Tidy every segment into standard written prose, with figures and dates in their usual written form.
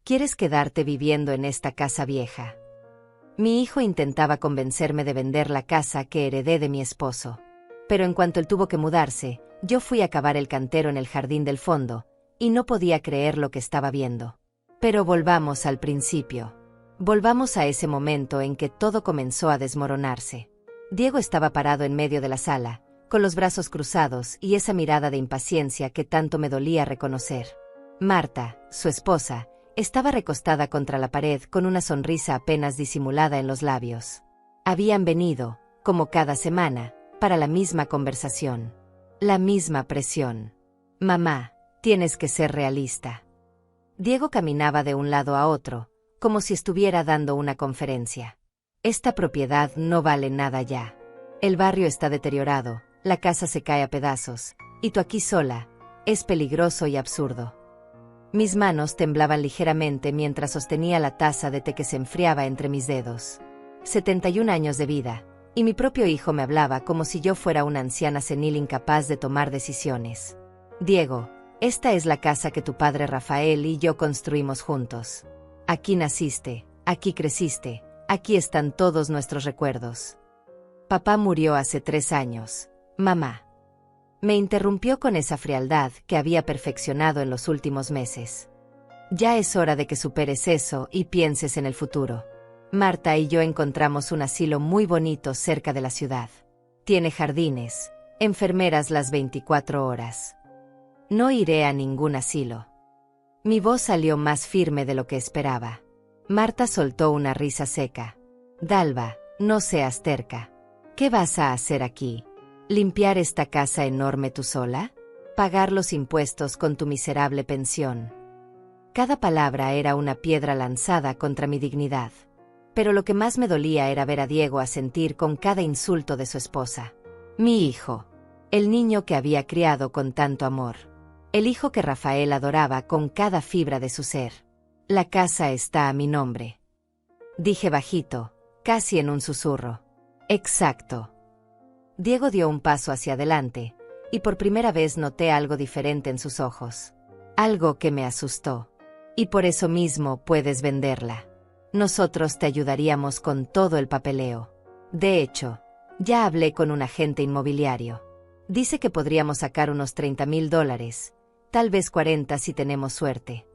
¿Quieres quedarte viviendo en esta casa vieja? Mi hijo intentaba convencerme de vender la casa que heredé de mi esposo. Pero en cuanto él tuvo que mudarse, yo fui a cavar el cantero en el jardín del fondo, y no podía creer lo que estaba viendo. Pero volvamos al principio. Volvamos a ese momento en que todo comenzó a desmoronarse. Diego estaba parado en medio de la sala, con los brazos cruzados y esa mirada de impaciencia que tanto me dolía reconocer. Marta, su esposa, estaba recostada contra la pared con una sonrisa apenas disimulada en los labios. Habían venido, como cada semana, para la misma conversación. La misma presión. Mamá, tienes que ser realista. Diego caminaba de un lado a otro, como si estuviera dando una conferencia. Esta propiedad no vale nada ya. El barrio está deteriorado, la casa se cae a pedazos, y tú aquí sola, es peligroso y absurdo. Mis manos temblaban ligeramente mientras sostenía la taza de té que se enfriaba entre mis dedos. 71 años de vida, y mi propio hijo me hablaba como si yo fuera una anciana senil incapaz de tomar decisiones. Diego, esta es la casa que tu padre Rafael y yo construimos juntos. Aquí naciste, aquí creciste, aquí están todos nuestros recuerdos. Papá murió hace 3 años. Mamá. Me interrumpió con esa frialdad que había perfeccionado en los últimos meses. Ya es hora de que superes eso y pienses en el futuro. Marta y yo encontramos un asilo muy bonito cerca de la ciudad. Tiene jardines, enfermeras las 24 horas. No iré a ningún asilo. Mi voz salió más firme de lo que esperaba. Marta soltó una risa seca. Dalva, no seas terca. ¿Qué vas a hacer aquí? ¿Limpiar esta casa enorme tú sola? ¿Pagar los impuestos con tu miserable pensión? Cada palabra era una piedra lanzada contra mi dignidad. Pero lo que más me dolía era ver a Diego asentir con cada insulto de su esposa. Mi hijo. El niño que había criado con tanto amor. El hijo que Rafael adoraba con cada fibra de su ser. La casa está a mi nombre. Dije bajito, casi en un susurro. Exacto. Diego dio un paso hacia adelante, y por primera vez noté algo diferente en sus ojos. Algo que me asustó. Y por eso mismo puedes venderla. Nosotros te ayudaríamos con todo el papeleo. De hecho, ya hablé con un agente inmobiliario. Dice que podríamos sacar unos $30,000, tal vez 40 si tenemos suerte.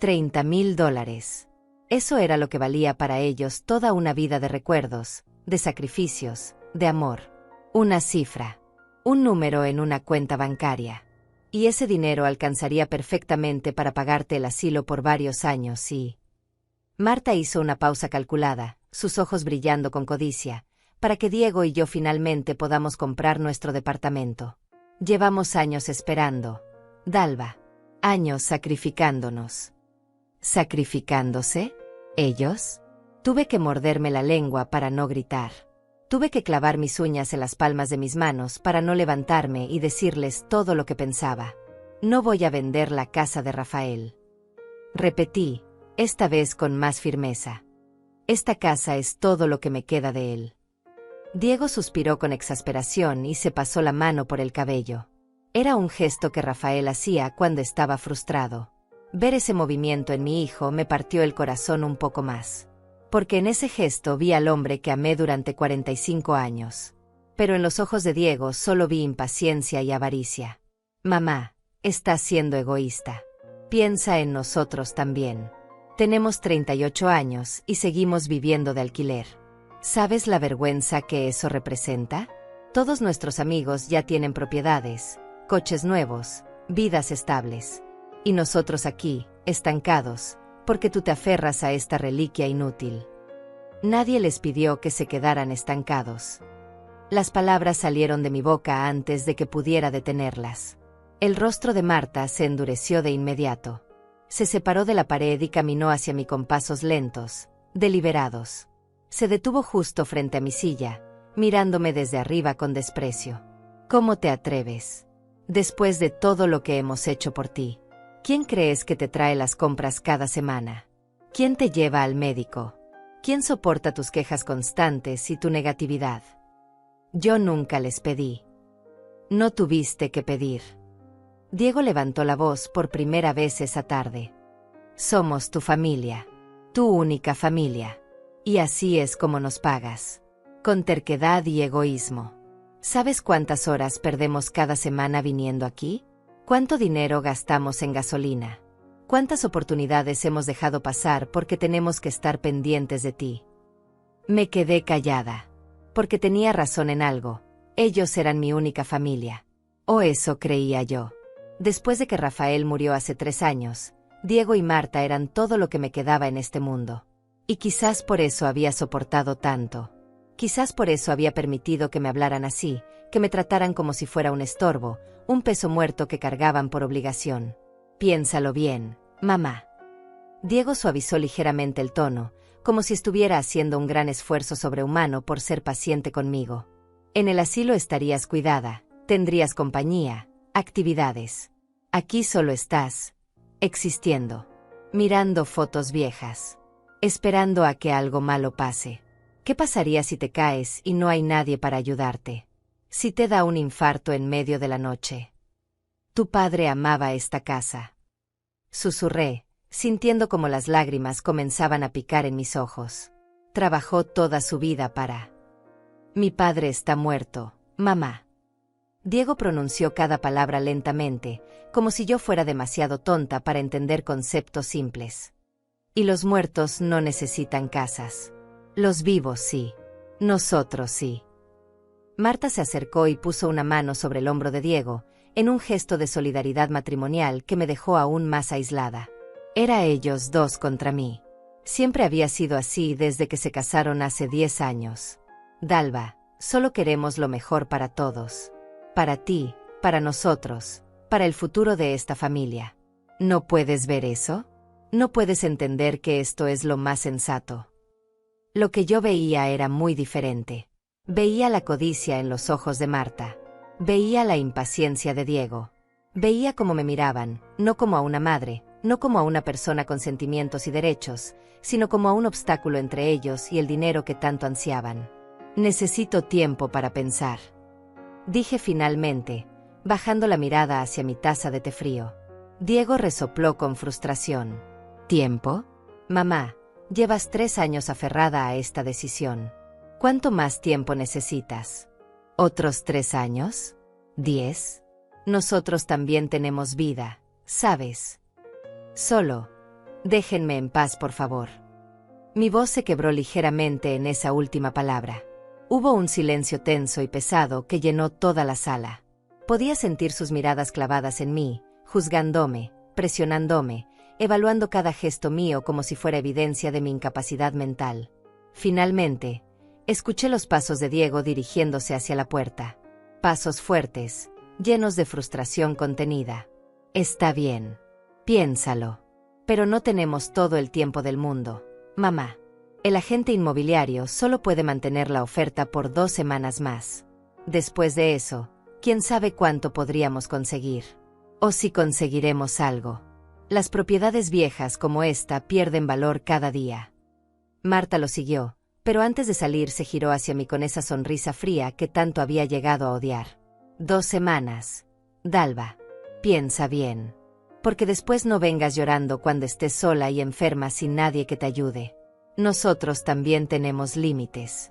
$30,000. Eso era lo que valía para ellos toda una vida de recuerdos, de sacrificios, de amor. Una cifra. Un número en una cuenta bancaria. Y ese dinero alcanzaría perfectamente para pagarte el asilo por varios años y... Marta hizo una pausa calculada, sus ojos brillando con codicia, para que Diego y yo finalmente podamos comprar nuestro departamento. Llevamos años esperando. Dalva. Años sacrificándonos. ¿Sacrificándose? ¿Ellos? Tuve que morderme la lengua para no gritar. Tuve que clavar mis uñas en las palmas de mis manos para no levantarme y decirles todo lo que pensaba. No voy a vender la casa de Rafael. Repetí, esta vez con más firmeza. Esta casa es todo lo que me queda de él. Diego suspiró con exasperación y se pasó la mano por el cabello. Era un gesto que Rafael hacía cuando estaba frustrado. Ver ese movimiento en mi hijo me partió el corazón un poco más. Porque en ese gesto vi al hombre que amé durante 45 años. Pero en los ojos de Diego solo vi impaciencia y avaricia. Mamá, estás siendo egoísta. Piensa en nosotros también. Tenemos 38 años y seguimos viviendo de alquiler. ¿Sabes la vergüenza que eso representa? Todos nuestros amigos ya tienen propiedades, coches nuevos, vidas estables. Y nosotros aquí, estancados, porque tú te aferras a esta reliquia inútil. Nadie les pidió que se quedaran estancados. Las palabras salieron de mi boca antes de que pudiera detenerlas. El rostro de Marta se endureció de inmediato. Se separó de la pared y caminó hacia mí con pasos lentos, deliberados. Se detuvo justo frente a mi silla, mirándome desde arriba con desprecio. ¿Cómo te atreves? Después de todo lo que hemos hecho por ti. ¿Quién crees que te trae las compras cada semana? ¿Quién te lleva al médico? ¿Quién soporta tus quejas constantes y tu negatividad? Yo nunca les pedí. No tuviste que pedir. Diego levantó la voz por primera vez esa tarde. Somos tu familia. Tu única familia. Y así es como nos pagas. Con terquedad y egoísmo. ¿Sabes cuántas horas perdemos cada semana viniendo aquí? ¿Cuánto dinero gastamos en gasolina? ¿Cuántas oportunidades hemos dejado pasar porque tenemos que estar pendientes de ti? Me quedé callada. Porque tenía razón en algo. Ellos eran mi única familia. O eso creía yo. Después de que Rafael murió hace 3 años, Diego y Marta eran todo lo que me quedaba en este mundo. Y quizás por eso había soportado tanto. Quizás por eso había permitido que me hablaran así, que me trataran como si fuera un estorbo, un peso muerto que cargaban por obligación. Piénsalo bien, mamá. Diego suavizó ligeramente el tono, como si estuviera haciendo un gran esfuerzo sobrehumano por ser paciente conmigo. En el asilo estarías cuidada, tendrías compañía, actividades. Aquí solo estás, existiendo, mirando fotos viejas, esperando a que algo malo pase. ¿Qué pasaría si te caes y no hay nadie para ayudarte? Si te da un infarto en medio de la noche. Tu padre amaba esta casa. Susurré, sintiendo como las lágrimas comenzaban a picar en mis ojos. Trabajó toda su vida para... Mi padre está muerto, mamá. Diego pronunció cada palabra lentamente, como si yo fuera demasiado tonta para entender conceptos simples. Y los muertos no necesitan casas. Los vivos sí. Nosotros sí. Marta se acercó y puso una mano sobre el hombro de Diego, en un gesto de solidaridad matrimonial que me dejó aún más aislada. Era ellos dos contra mí. Siempre había sido así desde que se casaron hace 10 años. Dalva, solo queremos lo mejor para todos. Para ti, para nosotros, para el futuro de esta familia. ¿No puedes ver eso? ¿No puedes entender que esto es lo más sensato? Lo que yo veía era muy diferente. Veía la codicia en los ojos de Marta. Veía la impaciencia de Diego. Veía cómo me miraban, no como a una madre, no como a una persona con sentimientos y derechos, sino como a un obstáculo entre ellos y el dinero que tanto ansiaban. Necesito tiempo para pensar. Dije finalmente, bajando la mirada hacia mi taza de té frío. Diego resopló con frustración. ¿Tiempo? Mamá, llevas 3 años aferrada a esta decisión. ¿Cuánto más tiempo necesitas? ¿Otros 3 años? ¿10? Nosotros también tenemos vida, ¿sabes? Solo, déjenme en paz, por favor. Mi voz se quebró ligeramente en esa última palabra. Hubo un silencio tenso y pesado que llenó toda la sala. Podía sentir sus miradas clavadas en mí, juzgándome, presionándome, evaluando cada gesto mío como si fuera evidencia de mi incapacidad mental. Finalmente, escuché los pasos de Diego dirigiéndose hacia la puerta. Pasos fuertes, llenos de frustración contenida. Está bien. Piénsalo. Pero no tenemos todo el tiempo del mundo, mamá. El agente inmobiliario solo puede mantener la oferta por 2 semanas más. Después de eso, quién sabe cuánto podríamos conseguir. O si conseguiremos algo. Las propiedades viejas como esta pierden valor cada día. Marta lo siguió, pero antes de salir se giró hacia mí con esa sonrisa fría que tanto había llegado a odiar. 2 semanas. Dalva, piensa bien. Porque después no vengas llorando cuando estés sola y enferma sin nadie que te ayude. Nosotros también tenemos límites.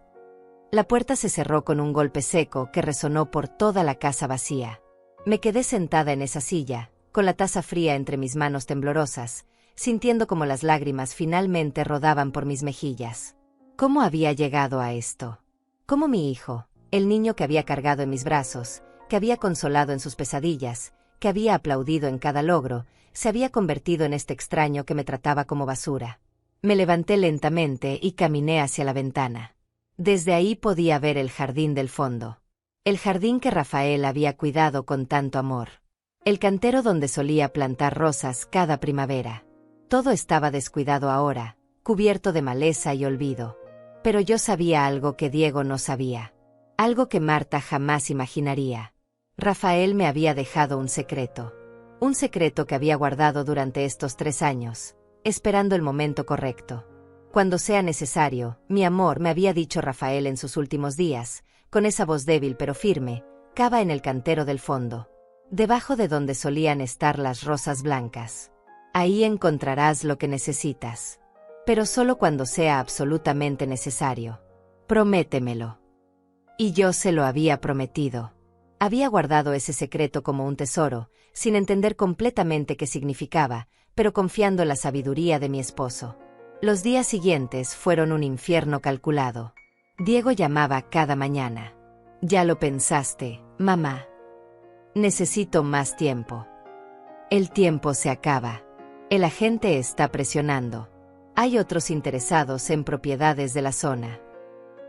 La puerta se cerró con un golpe seco que resonó por toda la casa vacía. Me quedé sentada en esa silla, con la taza fría entre mis manos temblorosas, sintiendo como las lágrimas finalmente rodaban por mis mejillas. ¿Cómo había llegado a esto? ¿Cómo mi hijo, el niño que había cargado en mis brazos, que había consolado en sus pesadillas, que había aplaudido en cada logro, se había convertido en este extraño que me trataba como basura? Me levanté lentamente y caminé hacia la ventana. Desde ahí podía ver el jardín del fondo. El jardín que Rafael había cuidado con tanto amor. El cantero donde solía plantar rosas cada primavera. Todo estaba descuidado ahora, cubierto de maleza y olvido. Pero yo sabía algo que Diego no sabía. Algo que Marta jamás imaginaría. Rafael me había dejado un secreto. Un secreto que había guardado durante estos 3 años, esperando el momento correcto. Cuando sea necesario, mi amor, me había dicho Rafael en sus últimos días, con esa voz débil pero firme, cava en el cantero del fondo, debajo de donde solían estar las rosas blancas. Ahí encontrarás lo que necesitas. Pero solo cuando sea absolutamente necesario. Prométemelo. Y yo se lo había prometido. Había guardado ese secreto como un tesoro, sin entender completamente qué significaba, pero confiando en la sabiduría de mi esposo. Los días siguientes fueron un infierno calculado. Diego llamaba cada mañana. «Ya lo pensaste, mamá. Necesito más tiempo. El tiempo se acaba. El agente está presionando. Hay otros interesados en propiedades de la zona».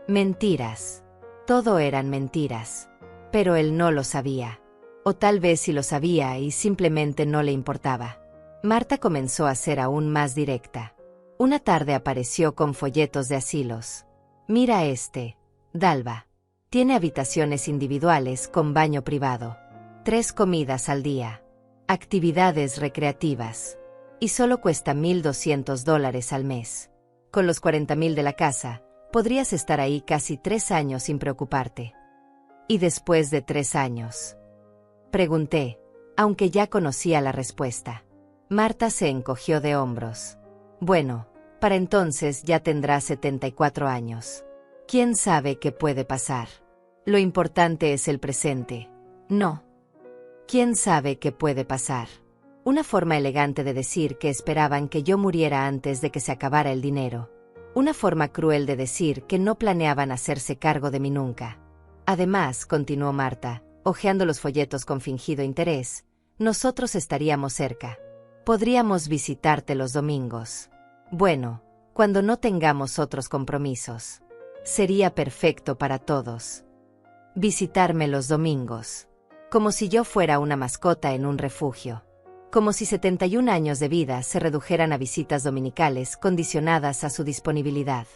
Mentiras. Todo eran mentiras. Pero él no lo sabía. O tal vez sí lo sabía y simplemente no le importaba. Marta comenzó a ser aún más directa. Una tarde apareció con folletos de asilos. «Mira este, Dalva. Tiene habitaciones individuales con baño privado. 3 comidas al día. Actividades recreativas. Y solo cuesta $1,200 al mes. Con los 40,000 de la casa, podrías estar ahí casi 3 años sin preocuparte». «¿Y después de 3 años?» pregunté, aunque ya conocía la respuesta. Marta se encogió de hombros. «Bueno, para entonces ya tendrás 74 años. ¿Quién sabe qué puede pasar? Lo importante es el presente, ¿no? ¿Quién sabe qué puede pasar?» Una forma elegante de decir que esperaban que yo muriera antes de que se acabara el dinero. Una forma cruel de decir que no planeaban hacerse cargo de mí nunca. «Además», continuó Marta, hojeando los folletos con fingido interés, «nosotros estaríamos cerca. Podríamos visitarte los domingos. Bueno, cuando no tengamos otros compromisos. Sería perfecto para todos. Visitarme los domingos. Como si yo fuera una mascota en un refugio. Como si 71 años de vida se redujeran a visitas dominicales condicionadas a su disponibilidad».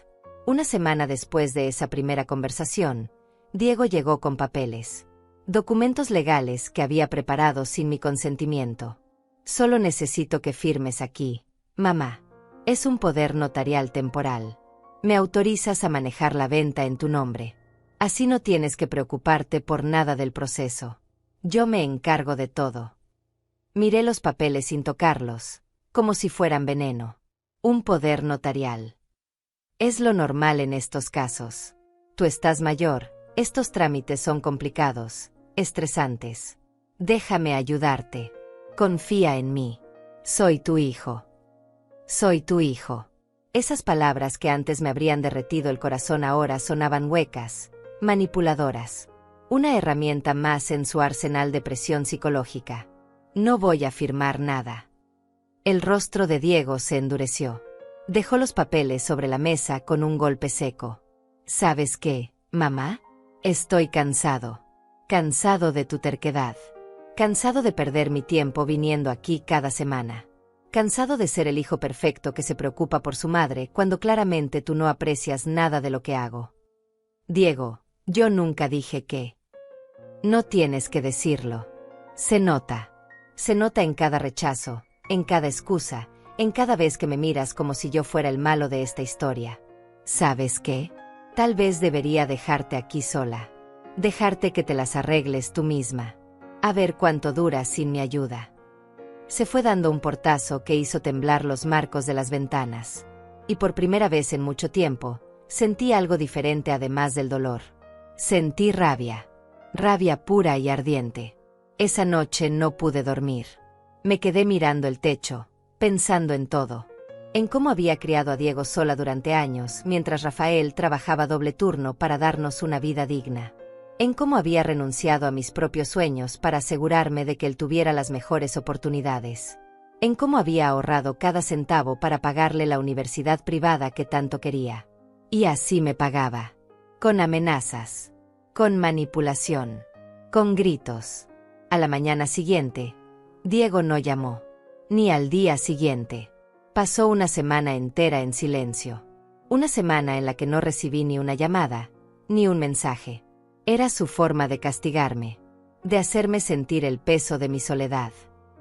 Una semana después de esa primera conversación, Diego llegó con papeles. Documentos legales que había preparado sin mi consentimiento. «Solo necesito que firmes aquí, mamá. Es un poder notarial temporal. Me autorizas a manejar la venta en tu nombre. Así no tienes que preocuparte por nada del proceso. Yo me encargo de todo». Miré los papeles sin tocarlos, como si fueran veneno. Un poder notarial. Es lo normal en estos casos. Tú estás mayor, estos trámites son complicados, estresantes. Déjame ayudarte. Confía en mí. Soy tu hijo. Soy tu hijo. Esas palabras que antes me habrían derretido el corazón ahora sonaban huecas, manipuladoras. Una herramienta más en su arsenal de presión psicológica. «No voy a firmar nada». El rostro de Diego se endureció. Dejó los papeles sobre la mesa con un golpe seco. «¿Sabes qué, mamá? Estoy cansado. Cansado de tu terquedad. Cansado de perder mi tiempo viniendo aquí cada semana. Cansado de ser el hijo perfecto que se preocupa por su madre cuando claramente tú no aprecias nada de lo que hago. Diego, yo nunca dije que. No tienes que decirlo. Se nota. Se nota en cada rechazo, en cada excusa, en cada vez que me miras como si yo fuera el malo de esta historia. ¿Sabes qué? Tal vez debería dejarte aquí sola. Dejarte que te las arregles tú misma. A ver cuánto duras sin mi ayuda». Se fue dando un portazo que hizo temblar los marcos de las ventanas. Y por primera vez en mucho tiempo, sentí algo diferente además del dolor. Sentí rabia. Rabia pura y ardiente. Esa noche no pude dormir. Me quedé mirando el techo, pensando en todo. En cómo había criado a Diego sola durante años, mientras Rafael trabajaba doble turno para darnos una vida digna. En cómo había renunciado a mis propios sueños para asegurarme de que él tuviera las mejores oportunidades. En cómo había ahorrado cada centavo para pagarle la universidad privada que tanto quería. Y así me pagaba. Con amenazas. Con manipulación. Con gritos. A la mañana siguiente, Diego no llamó. Ni al día siguiente. Pasó una semana entera en silencio. Una semana en la que no recibí ni una llamada, ni un mensaje. Era su forma de castigarme. De hacerme sentir el peso de mi soledad.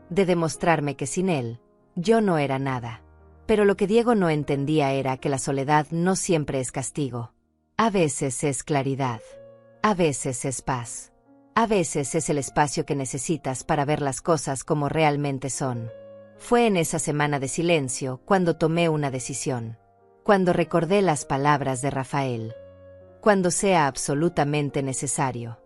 De demostrarme que sin él, yo no era nada. Pero lo que Diego no entendía era que la soledad no siempre es castigo. A veces es claridad. A veces es paz. A veces es el espacio que necesitas para ver las cosas como realmente son. Fue en esa semana de silencio cuando tomé una decisión. Cuando recordé las palabras de Rafael. Cuando sea absolutamente necesario.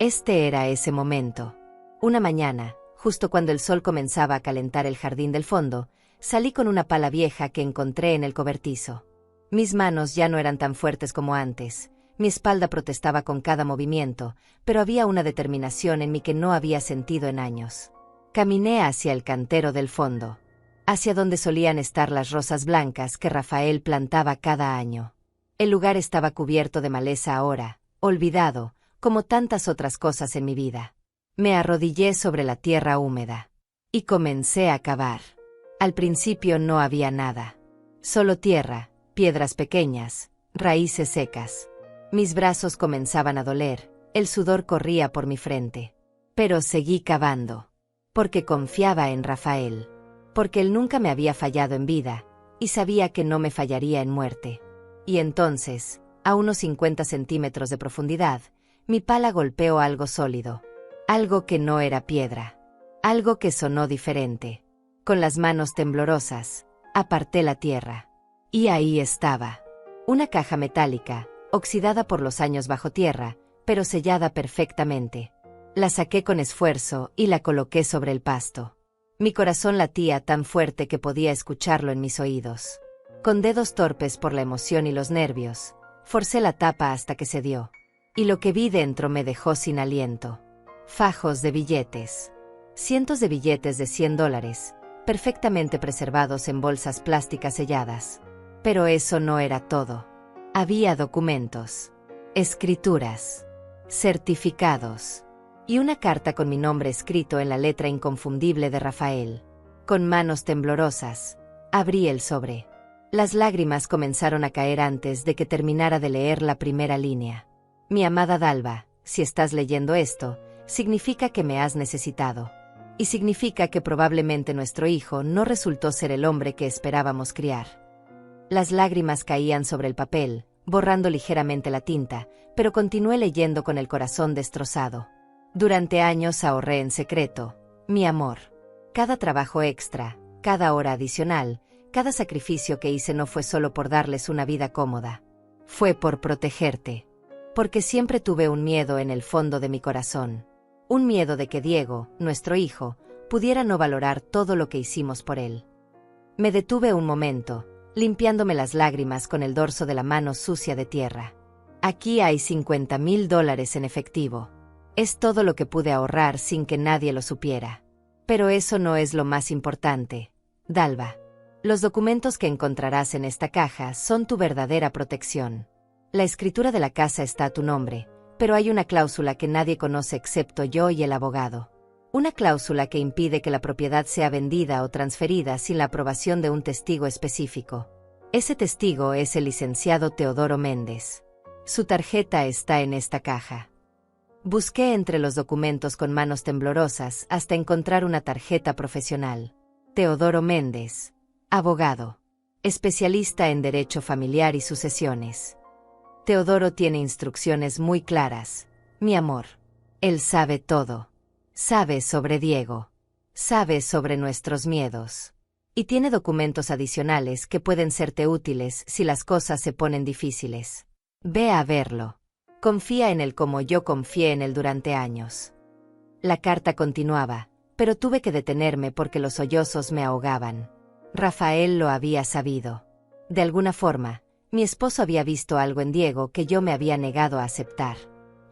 Este era ese momento. Una mañana, justo cuando el sol comenzaba a calentar el jardín del fondo, salí con una pala vieja que encontré en el cobertizo. Mis manos ya no eran tan fuertes como antes, mi espalda protestaba con cada movimiento, pero había una determinación en mí que no había sentido en años. Caminé hacia el cantero del fondo, hacia donde solían estar las rosas blancas que Rafael plantaba cada año. El lugar estaba cubierto de maleza ahora, olvidado, como tantas otras cosas en mi vida. Me arrodillé sobre la tierra húmeda. Y comencé a cavar. Al principio no había nada. Solo tierra, piedras pequeñas, raíces secas. Mis brazos comenzaban a doler, el sudor corría por mi frente. Pero seguí cavando. Porque confiaba en Rafael. Porque él nunca me había fallado en vida, y sabía que no me fallaría en muerte. Y entonces, a unos 50 centímetros de profundidad, mi pala golpeó algo sólido. Algo que no era piedra. Algo que sonó diferente. Con las manos temblorosas, aparté la tierra. Y ahí estaba. Una caja metálica, oxidada por los años bajo tierra, pero sellada perfectamente. La saqué con esfuerzo y la coloqué sobre el pasto. Mi corazón latía tan fuerte que podía escucharlo en mis oídos. Con dedos torpes por la emoción y los nervios, forcé la tapa hasta que cedió. Y lo que vi dentro me dejó sin aliento. Fajos de billetes. Cientos de billetes de $100, perfectamente preservados en bolsas plásticas selladas. Pero eso no era todo. Había documentos, escrituras, certificados, y una carta con mi nombre escrito en la letra inconfundible de Rafael. Con manos temblorosas, abrí el sobre. Las lágrimas comenzaron a caer antes de que terminara de leer la primera línea. Mi amada Dalva, si estás leyendo esto, significa que me has necesitado. Y significa que probablemente nuestro hijo no resultó ser el hombre que esperábamos criar. Las lágrimas caían sobre el papel, borrando ligeramente la tinta, pero continué leyendo con el corazón destrozado. Durante años ahorré en secreto, mi amor. Cada trabajo extra, cada hora adicional, cada sacrificio que hice no fue solo por darles una vida cómoda. Fue por protegerte. Porque siempre tuve un miedo en el fondo de mi corazón. Un miedo de que Diego, nuestro hijo, pudiera no valorar todo lo que hicimos por él. Me detuve un momento, limpiándome las lágrimas con el dorso de la mano sucia de tierra. Aquí hay $50,000 en efectivo. Es todo lo que pude ahorrar sin que nadie lo supiera. Pero eso no es lo más importante, Dalva. Los documentos que encontrarás en esta caja son tu verdadera protección. La escritura de la casa está a tu nombre, pero hay una cláusula que nadie conoce excepto yo y el abogado. Una cláusula que impide que la propiedad sea vendida o transferida sin la aprobación de un testigo específico. Ese testigo es el licenciado Teodoro Méndez. Su tarjeta está en esta caja. Busqué entre los documentos con manos temblorosas hasta encontrar una tarjeta profesional. Teodoro Méndez, abogado, especialista en derecho familiar y sucesiones. Teodoro tiene instrucciones muy claras, mi amor. Él sabe todo. Sabe sobre Diego. Sabe sobre nuestros miedos. Y tiene documentos adicionales que pueden serte útiles si las cosas se ponen difíciles. Ve a verlo. Confía en él como yo confié en él durante años. La carta continuaba, pero tuve que detenerme porque los sollozos me ahogaban. Rafael lo había sabido. De alguna forma, mi esposo había visto algo en Diego que yo me había negado a aceptar.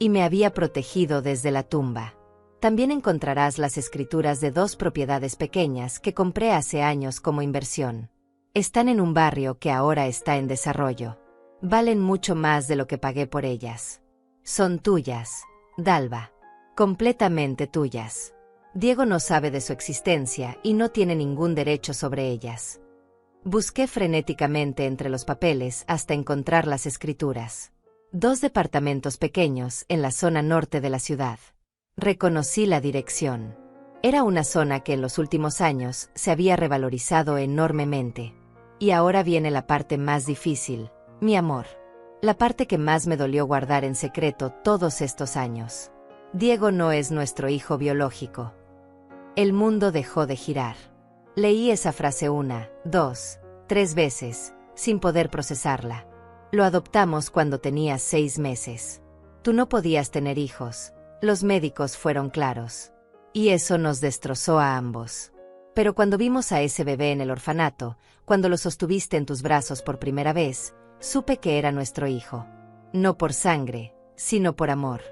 Y me había protegido desde la tumba. También encontrarás las escrituras de 2 propiedades pequeñas que compré hace años como inversión. Están en un barrio que ahora está en desarrollo. Valen mucho más de lo que pagué por ellas. Son tuyas, Dalva. Completamente tuyas. Diego no sabe de su existencia y no tiene ningún derecho sobre ellas. Busqué frenéticamente entre los papeles hasta encontrar las escrituras. 2 departamentos pequeños en la zona norte de la ciudad. Reconocí la dirección. Era una zona que en los últimos años se había revalorizado enormemente. Y ahora viene la parte más difícil, mi amor. La parte que más me dolió guardar en secreto todos estos años. Diego no es nuestro hijo biológico. El mundo dejó de girar. Leí esa frase 1, 2, 3 veces, sin poder procesarla. Lo adoptamos cuando tenías 6 meses. Tú no podías tener hijos. Los médicos fueron claros. Y eso nos destrozó a ambos. Pero cuando vimos a ese bebé en el orfanato, cuando lo sostuviste en tus brazos por primera vez, supe que era nuestro hijo. No por sangre, sino por amor.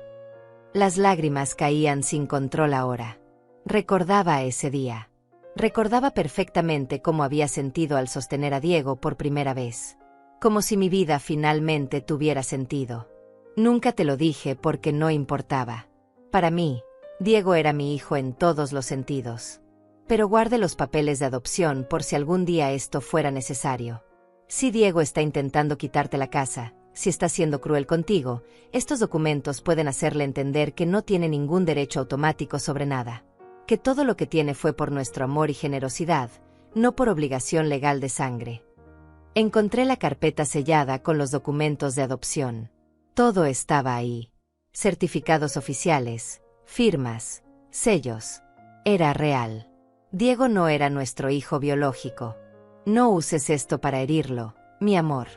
Las lágrimas caían sin control ahora. Recordaba ese día. Recordaba perfectamente cómo había sentido al sostener a Diego por primera vez. Como si mi vida finalmente tuviera sentido. Nunca te lo dije porque no importaba. Para mí, Diego era mi hijo en todos los sentidos. Pero guarde los papeles de adopción por si algún día esto fuera necesario. Si Diego está intentando quitarte la casa, si está siendo cruel contigo, estos documentos pueden hacerle entender que no tiene ningún derecho automático sobre nada. Que todo lo que tiene fue por nuestro amor y generosidad, no por obligación legal de sangre. Encontré la carpeta sellada con los documentos de adopción. Todo estaba ahí. Certificados oficiales, firmas, sellos. Era real. Diego no era nuestro hijo biológico. No uses esto para herirlo, mi amor.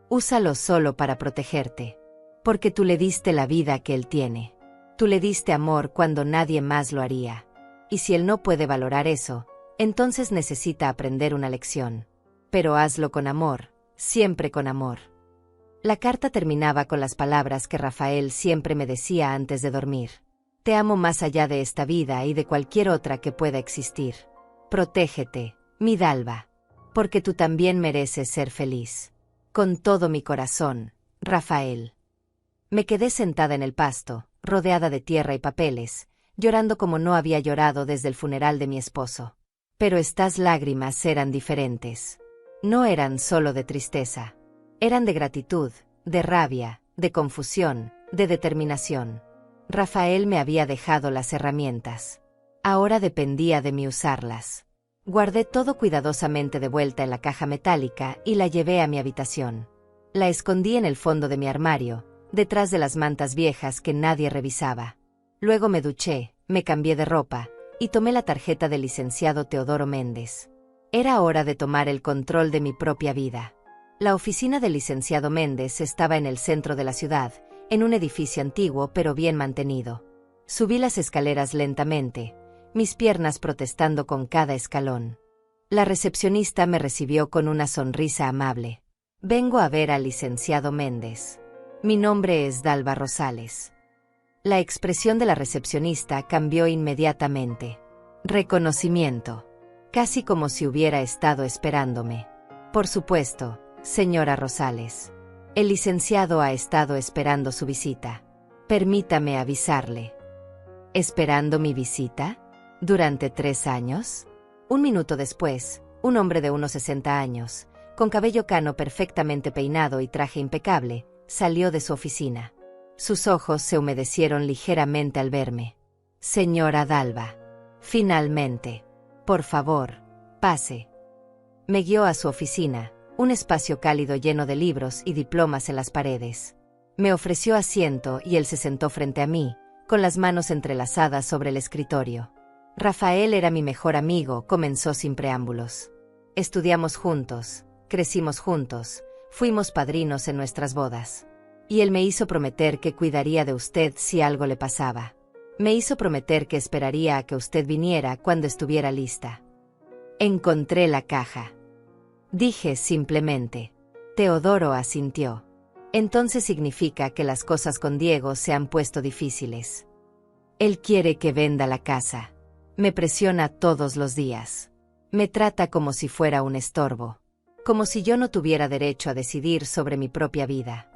Úsalo solo para protegerte. Porque tú le diste la vida que él tiene. Tú le diste amor cuando nadie más lo haría. Y si él no puede valorar eso, entonces necesita aprender una lección. Pero hazlo con amor, siempre con amor. La carta terminaba con las palabras que Rafael siempre me decía antes de dormir. Te amo más allá de esta vida y de cualquier otra que pueda existir. Protégete, mi Dalva. Porque tú también mereces ser feliz. Con todo mi corazón, Rafael. Me quedé sentada en el pasto, rodeada de tierra y papeles, llorando como no había llorado desde el funeral de mi esposo. Pero estas lágrimas eran diferentes. No eran solo de tristeza. Eran de gratitud, de rabia, de confusión, de determinación. Rafael me había dejado las herramientas. Ahora dependía de mí usarlas. Guardé todo cuidadosamente de vuelta en la caja metálica y la llevé a mi habitación. La escondí en el fondo de mi armario, detrás de las mantas viejas que nadie revisaba. Luego me duché, me cambié de ropa, y tomé la tarjeta del licenciado Teodoro Méndez. Era hora de tomar el control de mi propia vida. La oficina del licenciado Méndez estaba en el centro de la ciudad, en un edificio antiguo pero bien mantenido. Subí las escaleras lentamente, mis piernas protestando con cada escalón. La recepcionista me recibió con una sonrisa amable. Vengo a ver al licenciado Méndez. Mi nombre es Dalva Rosales. La expresión de la recepcionista cambió inmediatamente. Reconocimiento. Casi como si hubiera estado esperándome. Por supuesto, señora Rosales. El licenciado ha estado esperando su visita. Permítame avisarle. ¿Esperando mi visita? ¿Durante 3 años? Un minuto después, un hombre de unos 60 años, con cabello cano perfectamente peinado y traje impecable, salió de su oficina. Sus ojos se humedecieron ligeramente al verme. Señora Dalva. Finalmente. Por favor, pase. Me guió a su oficina, un espacio cálido lleno de libros y diplomas en las paredes. Me ofreció asiento y él se sentó frente a mí, con las manos entrelazadas sobre el escritorio. Rafael era mi mejor amigo, comenzó sin preámbulos. Estudiamos juntos, crecimos juntos, fuimos padrinos en nuestras bodas. Y él me hizo prometer que cuidaría de usted si algo le pasaba. Me hizo prometer que esperaría a que usted viniera cuando estuviera lista. Encontré la caja. Dije simplemente. Teodoro asintió. Entonces significa que las cosas con Diego se han puesto difíciles. Él quiere que venda la casa. Me presiona todos los días. Me trata como si fuera un estorbo. Como si yo no tuviera derecho a decidir sobre mi propia vida.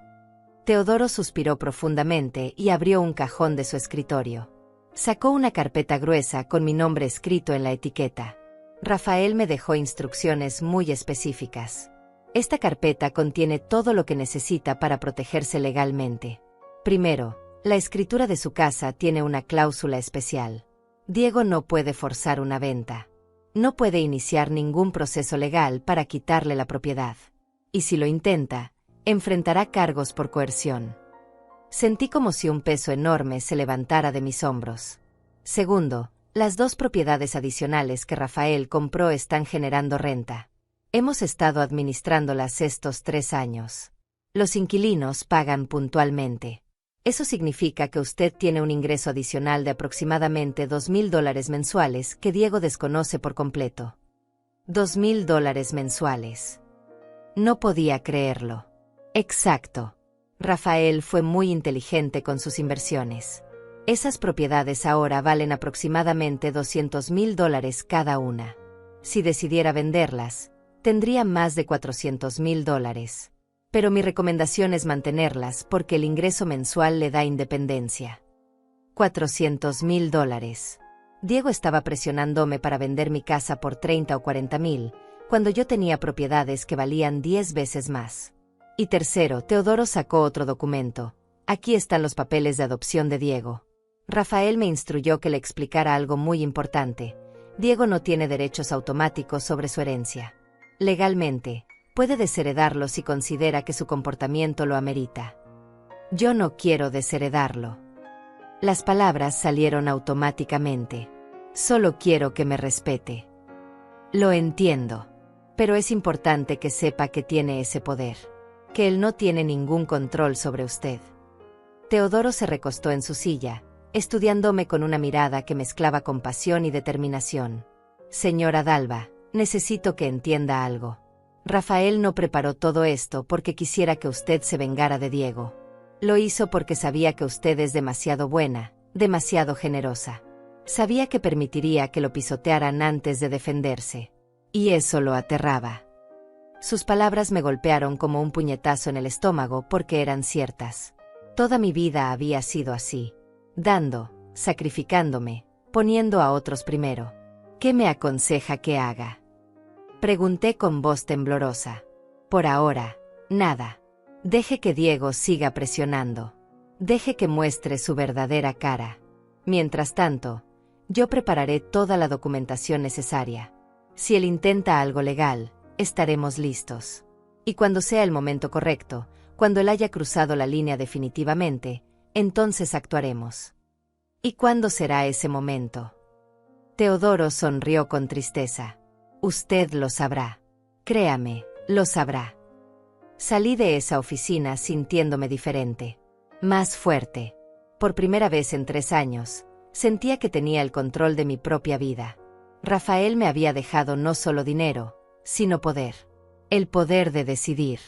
Teodoro suspiró profundamente y abrió un cajón de su escritorio. Sacó una carpeta gruesa con mi nombre escrito en la etiqueta. Rafael me dejó instrucciones muy específicas. Esta carpeta contiene todo lo que necesita para protegerse legalmente. Primero, la escritura de su casa tiene una cláusula especial. Diego no puede forzar una venta. No puede iniciar ningún proceso legal para quitarle la propiedad. Y si lo intenta, enfrentará cargos por coerción. Sentí como si un peso enorme se levantara de mis hombros. Segundo, Las 2 propiedades adicionales que Rafael compró están generando renta. Hemos estado administrándolas estos 3 años. Los inquilinos pagan puntualmente. Eso significa que usted tiene un ingreso adicional de aproximadamente $2,000 mensuales que Diego desconoce por completo. $2,000 mensuales. No podía creerlo. Exacto. Rafael fue muy inteligente con sus inversiones. Esas propiedades ahora valen aproximadamente $200,000 cada una. Si decidiera venderlas, tendría más de $400,000. Pero mi recomendación es mantenerlas porque el ingreso mensual le da independencia. $400,000. Diego estaba presionándome para vender mi casa por 30 o 40,000, cuando yo tenía propiedades que valían 10 veces más. Y tercero, Teodoro sacó otro documento. Aquí están los papeles de adopción de Diego. Rafael me instruyó que le explicara algo muy importante. Diego no tiene derechos automáticos sobre su herencia. Legalmente, puede desheredarlo si considera que su comportamiento lo amerita. Yo no quiero desheredarlo. Las palabras salieron automáticamente. Solo quiero que me respete. Lo entiendo. Pero es importante que sepa que tiene ese poder. Que él no tiene ningún control sobre usted. Teodoro se recostó en su silla, estudiándome con una mirada que mezclaba compasión y determinación. Señora Dalva, necesito que entienda algo. Rafael no preparó todo esto porque quisiera que usted se vengara de Diego. Lo hizo porque sabía que usted es demasiado buena, demasiado generosa. Sabía que permitiría que lo pisotearan antes de defenderse. Y eso lo aterraba. Sus palabras me golpearon como un puñetazo en el estómago porque eran ciertas. Toda mi vida había sido así. Dando, sacrificándome, poniendo a otros primero. ¿Qué me aconseja que haga? Pregunté con voz temblorosa. Por ahora, nada. Deje que Diego siga presionando. Deje que muestre su verdadera cara. Mientras tanto, yo prepararé toda la documentación necesaria. Si él intenta algo legal, estaremos listos. Y cuando sea el momento correcto, cuando él haya cruzado la línea definitivamente, entonces actuaremos. ¿Y cuándo será ese momento? Teodoro sonrió con tristeza. Usted lo sabrá. Créame, lo sabrá. Salí de esa oficina sintiéndome diferente. Más fuerte. Por primera vez en 3 años, sentía que tenía el control de mi propia vida. Rafael me había dejado no solo dinero, sino poder. El poder de decidir.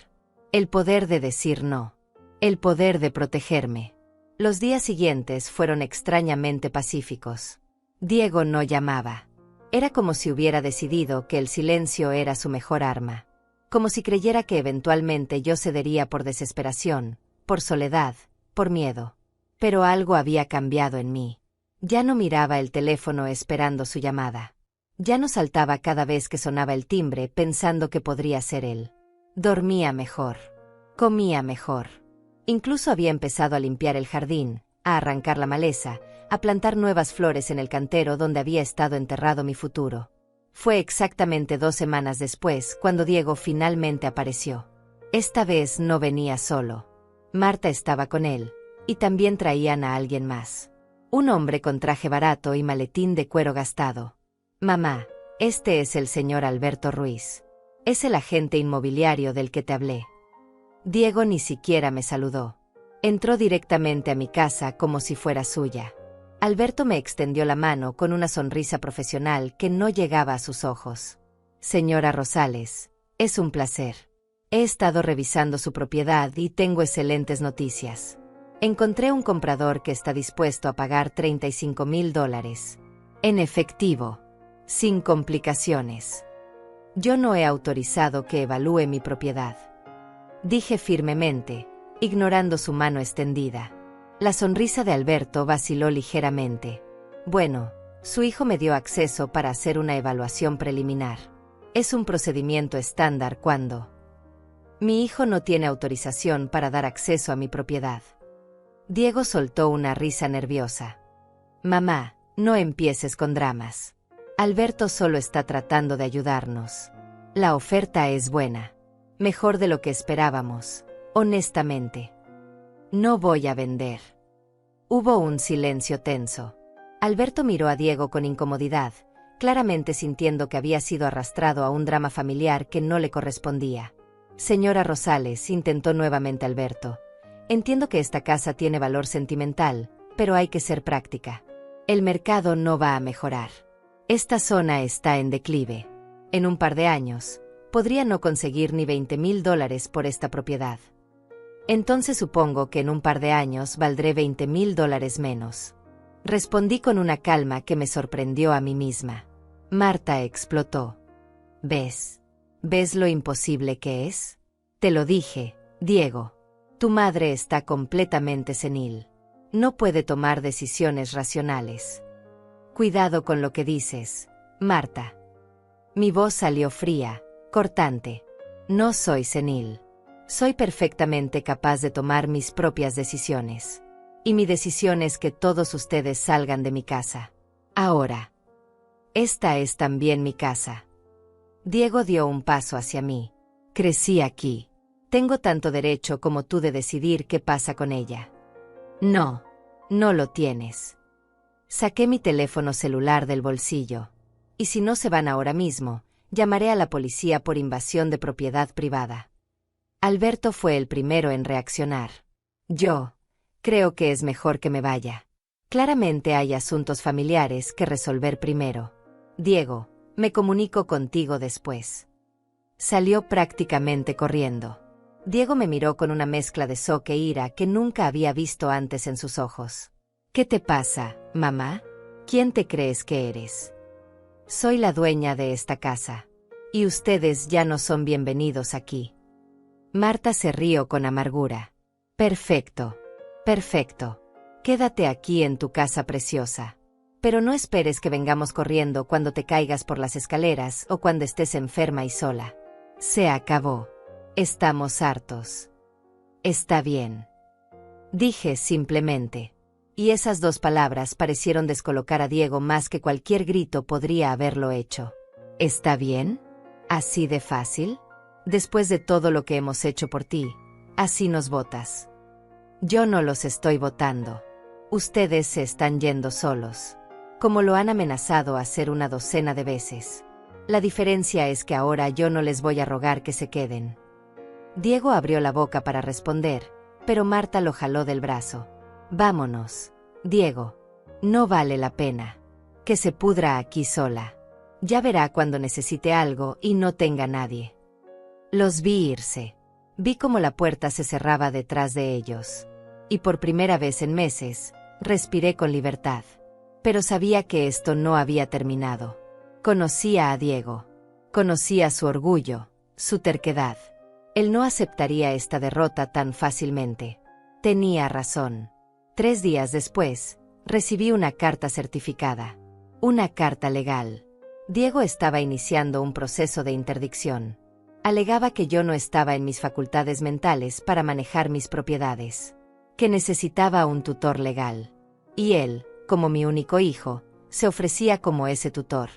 El poder de decir no. El poder de protegerme. Los días siguientes fueron extrañamente pacíficos. Diego no llamaba. Era como si hubiera decidido que el silencio era su mejor arma. Como si creyera que eventualmente yo cedería por desesperación, por soledad, por miedo. Pero algo había cambiado en mí. Ya no miraba el teléfono esperando su llamada. Ya no saltaba cada vez que sonaba el timbre pensando que podría ser él. Dormía mejor. Comía mejor. Incluso había empezado a limpiar el jardín, a arrancar la maleza, a plantar nuevas flores en el cantero donde había estado enterrado mi futuro. Fue exactamente 2 semanas después cuando Diego finalmente apareció. Esta vez no venía solo. Marta estaba con él, y también traían a alguien más. Un hombre con traje barato y maletín de cuero gastado. Mamá, este es el señor Alberto Ruiz. Es el agente inmobiliario del que te hablé. Diego ni siquiera me saludó. Entró directamente a mi casa como si fuera suya. Alberto me extendió la mano con una sonrisa profesional que no llegaba a sus ojos. Señora Rosales, es un placer. He estado revisando su propiedad y tengo excelentes noticias. Encontré un comprador que está dispuesto a pagar $35,000. En efectivo. Sin complicaciones. Yo no he autorizado que evalúe mi propiedad. Dije firmemente, ignorando su mano extendida. La sonrisa de Alberto vaciló ligeramente. Bueno, su hijo me dio acceso para hacer una evaluación preliminar. Es un procedimiento estándar cuando mi hijo no tiene autorización para dar acceso a mi propiedad. Diego soltó una risa nerviosa. Mamá, no empieces con dramas. Alberto solo está tratando de ayudarnos. La oferta es buena. Mejor de lo que esperábamos, honestamente. No voy a vender. Hubo un silencio tenso. Alberto miró a Diego con incomodidad, claramente sintiendo que había sido arrastrado a un drama familiar que no le correspondía. Señora Rosales, intentó nuevamente Alberto. Entiendo que esta casa tiene valor sentimental, pero hay que ser práctica. El mercado no va a mejorar. Esta zona está en declive. En un par de años, podría no conseguir ni $20,000 por esta propiedad. Entonces supongo que en un par de años valdré $20,000 menos. Respondí con una calma que me sorprendió a mí misma. Marta explotó. ¿Ves? ¿Ves lo imposible que es? Te lo dije, Diego. Tu madre está completamente senil. No puede tomar decisiones racionales. Cuidado con lo que dices, Marta. Mi voz salió fría, cortante. No soy senil. Soy perfectamente capaz de tomar mis propias decisiones. Y mi decisión es que todos ustedes salgan de mi casa. Ahora. Esta es también mi casa. Diego dio un paso hacia mí. Crecí aquí. Tengo tanto derecho como tú de decidir qué pasa con ella. No, no lo tienes. Saqué mi teléfono celular del bolsillo. Y si no se van ahora mismo, llamaré a la policía por invasión de propiedad privada. Alberto fue el primero en reaccionar. Yo creo que es mejor que me vaya. Claramente hay asuntos familiares que resolver primero. Diego, me comunico contigo después. Salió prácticamente corriendo. Diego me miró con una mezcla de shock e ira que nunca había visto antes en sus ojos. ¿Qué te pasa, mamá? ¿Quién te crees que eres? Soy la dueña de esta casa. Y ustedes ya no son bienvenidos aquí. Marta se rió con amargura. Perfecto. Perfecto. Quédate aquí en tu casa preciosa. Pero no esperes que vengamos corriendo cuando te caigas por las escaleras o cuando estés enferma y sola. Se acabó. Estamos hartos. Está bien. Dije simplemente. Y esas dos palabras parecieron descolocar a Diego más que cualquier grito podría haberlo hecho. ¿Está bien? ¿Así de fácil? Después de todo lo que hemos hecho por ti, así nos votas. Yo no los estoy votando. Ustedes se están yendo solos. Como lo han amenazado hacer una docena de veces. La diferencia es que ahora yo no les voy a rogar que se queden. Diego abrió la boca para responder, pero Marta lo jaló del brazo. Vámonos, Diego. No vale la pena. Que se pudra aquí sola. Ya verá cuando necesite algo y no tenga nadie. Los vi irse. Vi cómo la puerta se cerraba detrás de ellos. Y por primera vez en meses, respiré con libertad. Pero sabía que esto no había terminado. Conocía a Diego. Conocía su orgullo, su terquedad. Él no aceptaría esta derrota tan fácilmente. Tenía razón. 3 días después, recibí una carta certificada. Una carta legal. Diego estaba iniciando un proceso de interdicción. Alegaba que yo no estaba en mis facultades mentales para manejar mis propiedades. Que necesitaba un tutor legal. Y él, como mi único hijo, se ofrecía como ese tutor.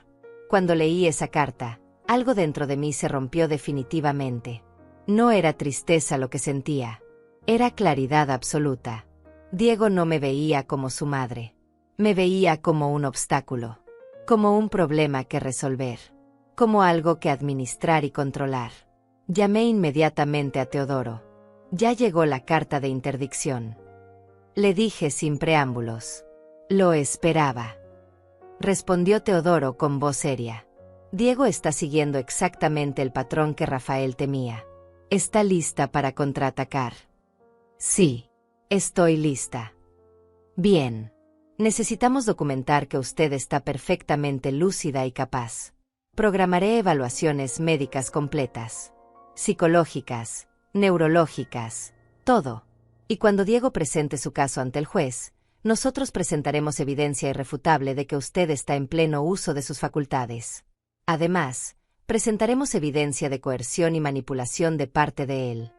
Cuando leí esa carta, algo dentro de mí se rompió definitivamente. No era tristeza lo que sentía. Era claridad absoluta. Diego no me veía como su madre. Me veía como un obstáculo. Como un problema que resolver. Como algo que administrar y controlar. Llamé inmediatamente a Teodoro. Ya llegó la carta de interdicción. Le dije sin preámbulos. Lo esperaba. Respondió Teodoro con voz seria. Diego está siguiendo exactamente el patrón que Rafael temía. ¿Está lista para contraatacar? Sí. Estoy lista. Bien. Necesitamos documentar que usted está perfectamente lúcida y capaz. Programaré evaluaciones médicas completas. Psicológicas, neurológicas, todo. Y cuando Diego presente su caso ante el juez, nosotros presentaremos evidencia irrefutable de que usted está en pleno uso de sus facultades. Además, presentaremos evidencia de coerción y manipulación de parte de él.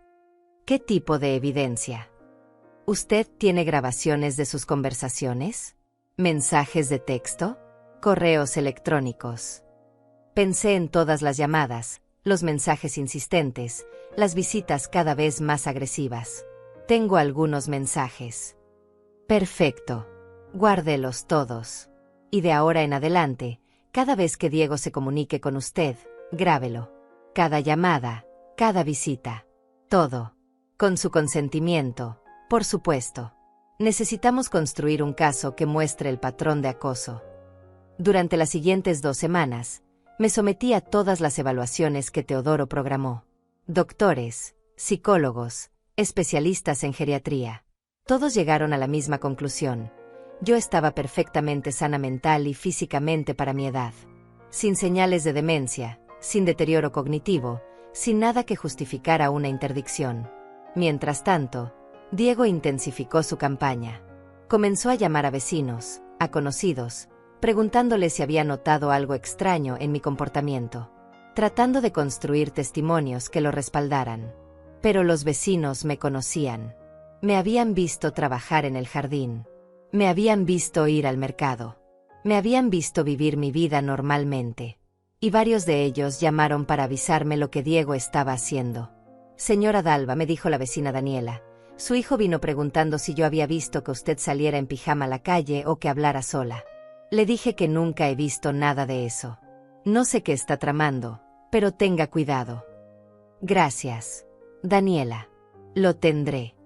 ¿Qué tipo de evidencia? ¿Usted tiene grabaciones de sus conversaciones? ¿Mensajes de texto? ¿Correos electrónicos? Pensé en todas las llamadas, los mensajes insistentes, las visitas cada vez más agresivas. Tengo algunos mensajes. Perfecto. Guárdelos todos. Y de ahora en adelante, cada vez que Diego se comunique con usted, grábelo. Cada llamada, cada visita. Todo. Con su consentimiento, por supuesto. Necesitamos construir un caso que muestre el patrón de acoso. Durante las siguientes 2 semanas, me sometí a todas las evaluaciones que Teodoro programó. Doctores, psicólogos, especialistas en geriatría. Todos llegaron a la misma conclusión. Yo estaba perfectamente sana mental y físicamente para mi edad. Sin señales de demencia, sin deterioro cognitivo, sin nada que justificara una interdicción. Mientras tanto, Diego intensificó su campaña. Comenzó a llamar a vecinos, a conocidos, preguntándoles si había notado algo extraño en mi comportamiento, tratando de construir testimonios que lo respaldaran. Pero los vecinos me conocían. Me habían visto trabajar en el jardín. Me habían visto ir al mercado. Me habían visto vivir mi vida normalmente. Y varios de ellos llamaron para avisarme lo que Diego estaba haciendo. Señora Dalva, me dijo la vecina Daniela, su hijo vino preguntando si yo había visto que usted saliera en pijama a la calle o que hablara sola. Le dije que nunca he visto nada de eso. No sé qué está tramando, pero tenga cuidado. Gracias, Daniela. Lo tendré.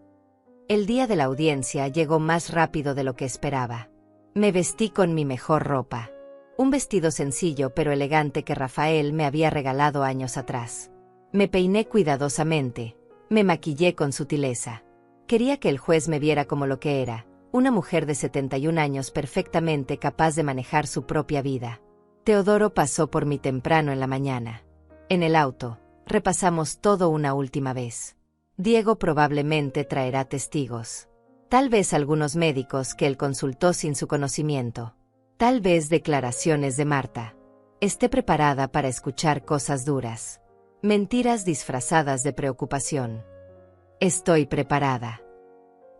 El día de la audiencia llegó más rápido de lo que esperaba. Me vestí con mi mejor ropa. Un vestido sencillo pero elegante que Rafael me había regalado años atrás. Me peiné cuidadosamente, me maquillé con sutileza. Quería que el juez me viera como lo que era, una mujer de 71 años perfectamente capaz de manejar su propia vida. Teodoro pasó por mí temprano en la mañana. En el auto, repasamos todo una última vez. Diego probablemente traerá testigos. Tal vez algunos médicos que él consultó sin su conocimiento. Tal vez declaraciones de Marta. Esté preparada para escuchar cosas duras. Mentiras disfrazadas de preocupación. Estoy preparada.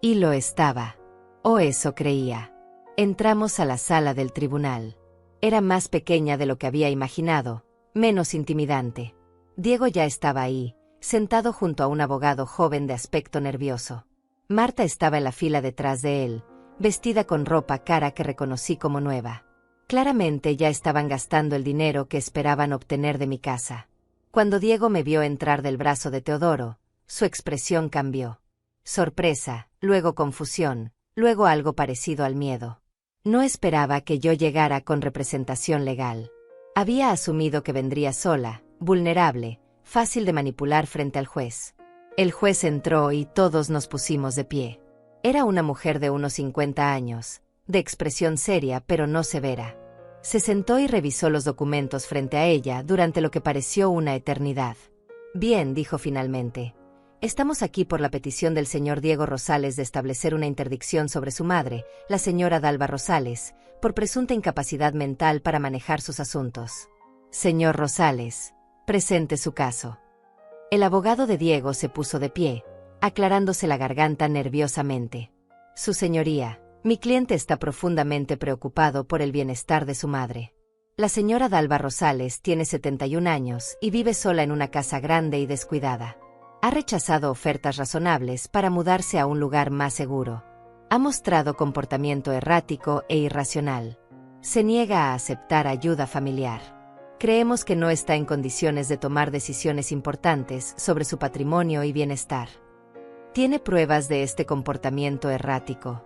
Y lo estaba. O eso creía. Entramos a la sala del tribunal. Era más pequeña de lo que había imaginado, menos intimidante. Diego ya estaba ahí, sentado junto a un abogado joven de aspecto nervioso. Marta estaba en la fila detrás de él, vestida con ropa cara que reconocí como nueva. Claramente ya estaban gastando el dinero que esperaban obtener de mi casa. Cuando Diego me vio entrar del brazo de Teodoro, su expresión cambió. Sorpresa, luego confusión, luego algo parecido al miedo. No esperaba que yo llegara con representación legal. Había asumido que vendría sola, vulnerable, fácil de manipular frente al juez. El juez entró y todos nos pusimos de pie. Era una mujer de unos 50 años, de expresión seria pero no severa. Se sentó y revisó los documentos frente a ella durante lo que pareció una eternidad. Bien, dijo finalmente. Estamos aquí por la petición del señor Diego Rosales de establecer una interdicción sobre su madre, la señora Dalva Rosales, por presunta incapacidad mental para manejar sus asuntos. Señor Rosales, presente su caso. El abogado de Diego se puso de pie, aclarándose la garganta nerviosamente. Su señoría, mi cliente está profundamente preocupado por el bienestar de su madre. La señora Dalva Rosales tiene 71 años y vive sola en una casa grande y descuidada. Ha rechazado ofertas razonables para mudarse a un lugar más seguro. Ha mostrado comportamiento errático e irracional. Se niega a aceptar ayuda familiar. Creemos que no está en condiciones de tomar decisiones importantes sobre su patrimonio y bienestar. ¿Tiene pruebas de este comportamiento errático?,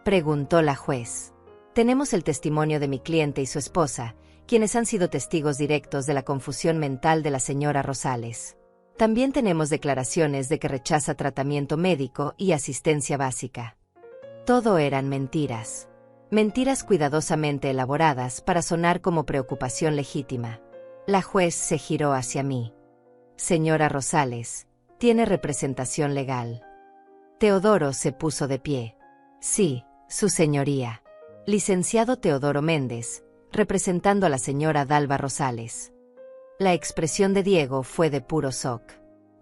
preguntó la juez. Tenemos el testimonio de mi cliente y su esposa, quienes han sido testigos directos de la confusión mental de la señora Rosales. También tenemos declaraciones de que rechaza tratamiento médico y asistencia básica. Todo eran mentiras. Mentiras cuidadosamente elaboradas para sonar como preocupación legítima. La juez se giró hacia mí. Señora Rosales, tiene representación legal. Teodoro se puso de pie. Sí, su señoría. Licenciado Teodoro Méndez, representando a la señora Dalva Rosales. La expresión de Diego fue de puro shock.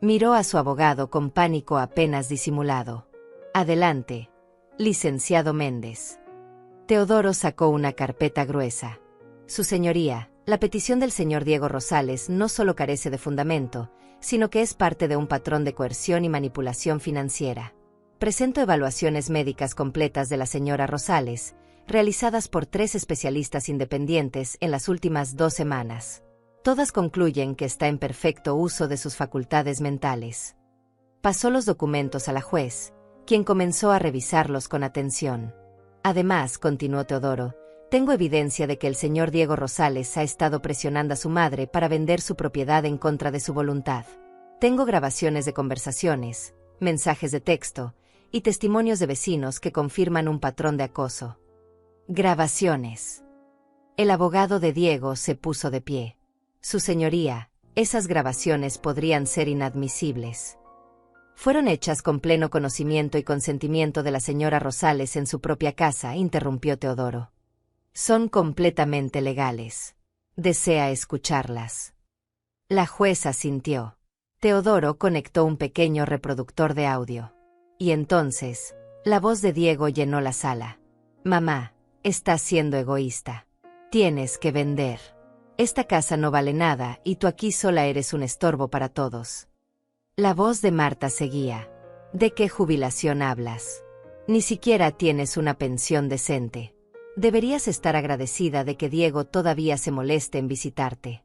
Miró a su abogado con pánico apenas disimulado. Adelante, licenciado Méndez. Teodoro sacó una carpeta gruesa. Su señoría, la petición del señor Diego Rosales no solo carece de fundamento, sino que es parte de un patrón de coerción y manipulación financiera. Presento evaluaciones médicas completas de la señora Rosales, realizadas por 3 especialistas independientes en las últimas 2 semanas. Todas concluyen que está en perfecto uso de sus facultades mentales. Pasó los documentos a la juez, quien comenzó a revisarlos con atención. Además, continuó Teodoro, tengo evidencia de que el señor Diego Rosales ha estado presionando a su madre para vender su propiedad en contra de su voluntad. Tengo grabaciones de conversaciones, mensajes de texto y testimonios de vecinos que confirman un patrón de acoso. Grabaciones. El abogado de Diego se puso de pie. Su señoría, esas grabaciones podrían ser inadmisibles. Fueron hechas con pleno conocimiento y consentimiento de la señora Rosales en su propia casa, interrumpió Teodoro. Son completamente legales. ¿Desea escucharlas? La jueza asintió. Teodoro conectó un pequeño reproductor de audio. Y entonces, la voz de Diego llenó la sala. Mamá, estás siendo egoísta. Tienes que vender. Esta casa no vale nada y tú aquí sola eres un estorbo para todos. La voz de Marta seguía. ¿De qué jubilación hablas? Ni siquiera tienes una pensión decente. Deberías estar agradecida de que Diego todavía se moleste en visitarte.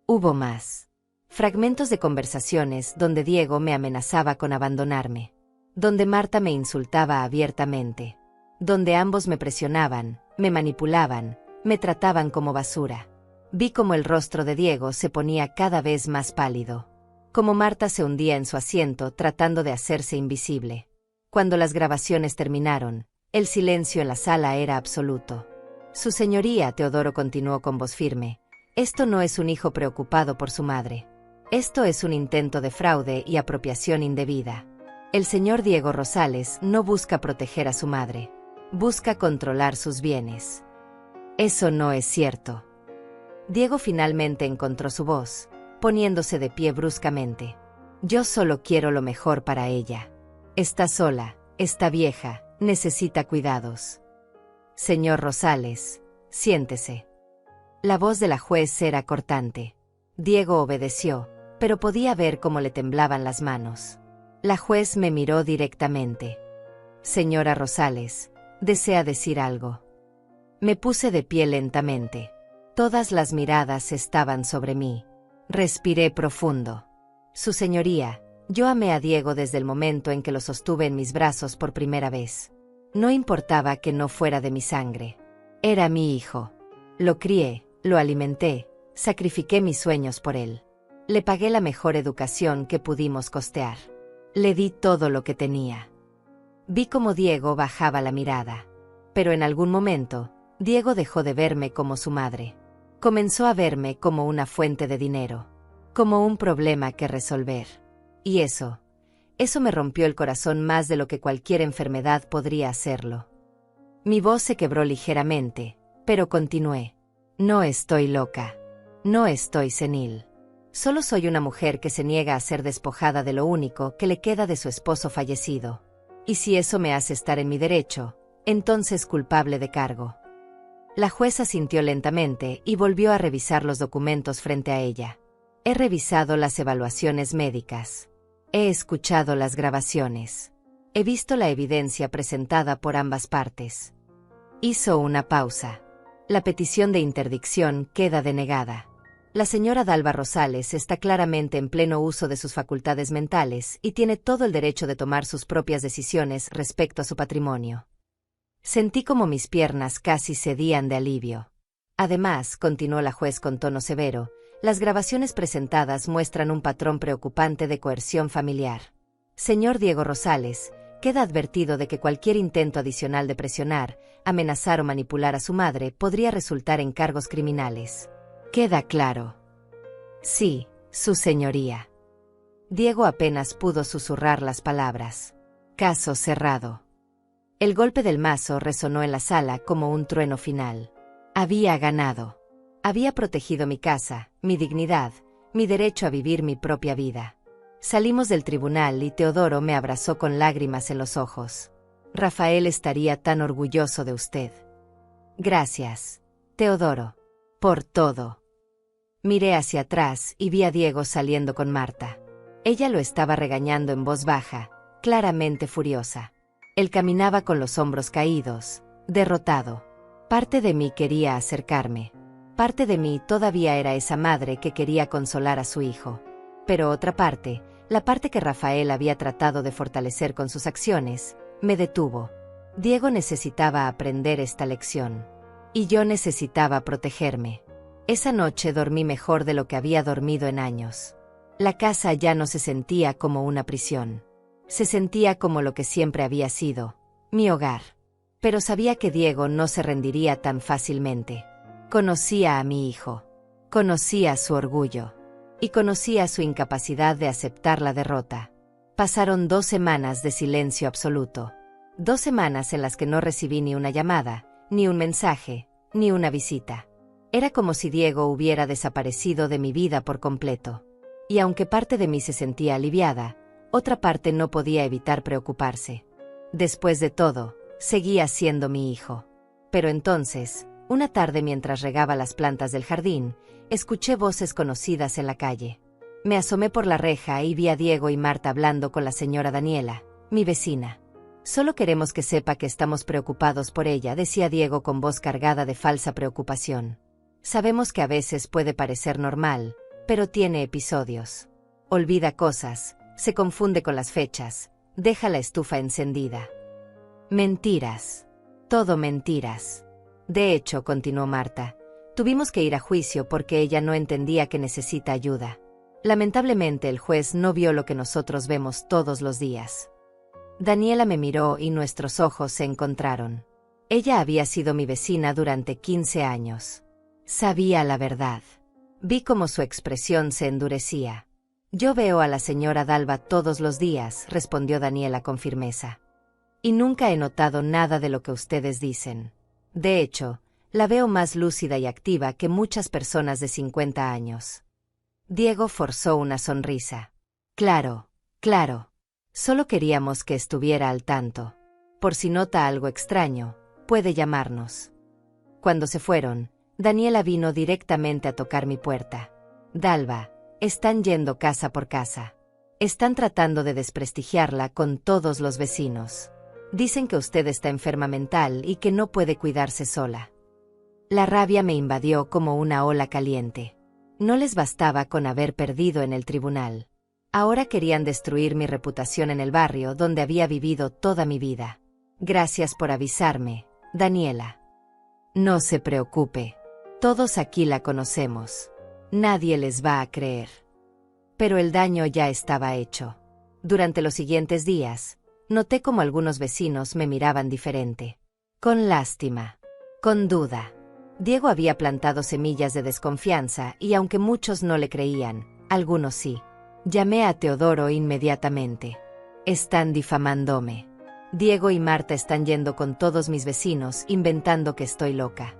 Hubo más. Fragmentos de conversaciones donde Diego me amenazaba con abandonarme. Donde Marta me insultaba abiertamente. Donde ambos me presionaban, me manipulaban, me trataban como basura. Vi como el rostro de Diego se ponía cada vez más pálido. Como Marta se hundía en su asiento tratando de hacerse invisible. Cuando las grabaciones terminaron, el silencio en la sala era absoluto. Su señoría, Teodoro continuó con voz firme, esto no es un hijo preocupado por su madre. Esto es un intento de fraude y apropiación indebida. El señor Diego Rosales no busca proteger a su madre. Busca controlar sus bienes. Eso no es cierto. Diego finalmente encontró su voz, poniéndose de pie bruscamente. Yo solo quiero lo mejor para ella. Está sola, está vieja, necesita cuidados. Señor Rosales, siéntese. La voz de la juez era cortante. Diego obedeció, pero podía ver cómo le temblaban las manos. La juez me miró directamente. Señora Rosales, ¿desea decir algo? Me puse de pie lentamente. Todas las miradas estaban sobre mí. Respiré profundo. Su señoría, yo amé a Diego desde el momento en que lo sostuve en mis brazos por primera vez. No importaba que no fuera de mi sangre. Era mi hijo. Lo crié, lo alimenté, sacrifiqué mis sueños por él. Le pagué la mejor educación que pudimos costear. Le di todo lo que tenía. Vi cómo Diego bajaba la mirada. Pero en algún momento, Diego dejó de verme como su madre. Comenzó a verme como una fuente de dinero. Como un problema que resolver. Y eso me rompió el corazón más de lo que cualquier enfermedad podría hacerlo. Mi voz se quebró ligeramente, pero continué. No estoy loca. No estoy senil. Solo soy una mujer que se niega a ser despojada de lo único que le queda de su esposo fallecido. Y si eso me hace estar en mi derecho, entonces culpable de cargo. La jueza asintió lentamente y volvió a revisar los documentos frente a ella. He revisado las evaluaciones médicas. He escuchado las grabaciones. He visto la evidencia presentada por ambas partes. Hizo una pausa. La petición de interdicción queda denegada. La señora Dalva Rosales está claramente en pleno uso de sus facultades mentales y tiene todo el derecho de tomar sus propias decisiones respecto a su patrimonio. Sentí como mis piernas casi cedían de alivio. Además, continuó la juez con tono severo, las grabaciones presentadas muestran un patrón preocupante de coerción familiar. Señor Diego Rosales, queda advertido de que cualquier intento adicional de presionar, amenazar o manipular a su madre podría resultar en cargos criminales. ¿Queda claro? Sí, su señoría. Diego apenas pudo susurrar las palabras. Caso cerrado. El golpe del mazo resonó en la sala como un trueno final. Había ganado. Había protegido mi casa, mi dignidad, mi derecho a vivir mi propia vida. Salimos del tribunal y Teodoro me abrazó con lágrimas en los ojos. Rafael estaría tan orgulloso de usted. Gracias, Teodoro, por todo. Miré hacia atrás y vi a Diego saliendo con Marta. Ella lo estaba regañando en voz baja, claramente furiosa. Él caminaba con los hombros caídos, derrotado. Parte de mí quería acercarme. Parte de mí todavía era esa madre que quería consolar a su hijo. Pero otra parte, la parte que Rafael había tratado de fortalecer con sus acciones, me detuvo. Diego necesitaba aprender esta lección. Y yo necesitaba protegerme. Esa noche dormí mejor de lo que había dormido en años. La casa ya no se sentía como una prisión. Se sentía como lo que siempre había sido, mi hogar. Pero sabía que Diego no se rendiría tan fácilmente. Conocía a mi hijo. Conocía su orgullo. Y conocía su incapacidad de aceptar la derrota. Pasaron 2 semanas de silencio absoluto. 2 semanas en las que no recibí ni una llamada, ni un mensaje, ni una visita. Era como si Diego hubiera desaparecido de mi vida por completo. Y aunque parte de mí se sentía aliviada, otra parte no podía evitar preocuparse. Después de todo, seguía siendo mi hijo. Pero entonces, una tarde mientras regaba las plantas del jardín, escuché voces conocidas en la calle. Me asomé por la reja y vi a Diego y Marta hablando con la señora Daniela, mi vecina. Solo queremos que sepa que estamos preocupados por ella, decía Diego con voz cargada de falsa preocupación. Sabemos que a veces puede parecer normal, pero tiene episodios. Olvida cosas, se confunde con las fechas, deja la estufa encendida. Mentiras. Todo mentiras. De hecho, continuó Marta, tuvimos que ir a juicio porque ella no entendía que necesita ayuda. Lamentablemente el juez no vio lo que nosotros vemos todos los días. Daniela me miró y nuestros ojos se encontraron. Ella había sido mi vecina durante 15 años. Sabía la verdad. Vi cómo su expresión se endurecía. Yo veo a la señora Dalva todos los días, respondió Daniela con firmeza. Y nunca he notado nada de lo que ustedes dicen. De hecho, la veo más lúcida y activa que muchas personas de 50 años. Diego forzó una sonrisa. Claro, claro. Solo queríamos que estuviera al tanto. Por si nota algo extraño, puede llamarnos. Cuando se fueron, Daniela vino directamente a tocar mi puerta. Dalva, están yendo casa por casa. Están tratando de desprestigiarla con todos los vecinos. Dicen que usted está enferma mental y que no puede cuidarse sola. La rabia me invadió como una ola caliente. No les bastaba con haber perdido en el tribunal. Ahora querían destruir mi reputación en el barrio donde había vivido toda mi vida. Gracias por avisarme, Daniela. No se preocupe. Todos aquí la conocemos. Nadie les va a creer. Pero el daño ya estaba hecho. Durante los siguientes días, noté como algunos vecinos me miraban diferente. Con lástima. Con duda. Diego había plantado semillas de desconfianza y aunque muchos no le creían, algunos sí. Llamé a Teodoro inmediatamente. Están difamándome. Diego y Marta están yendo con todos mis vecinos inventando que estoy loca.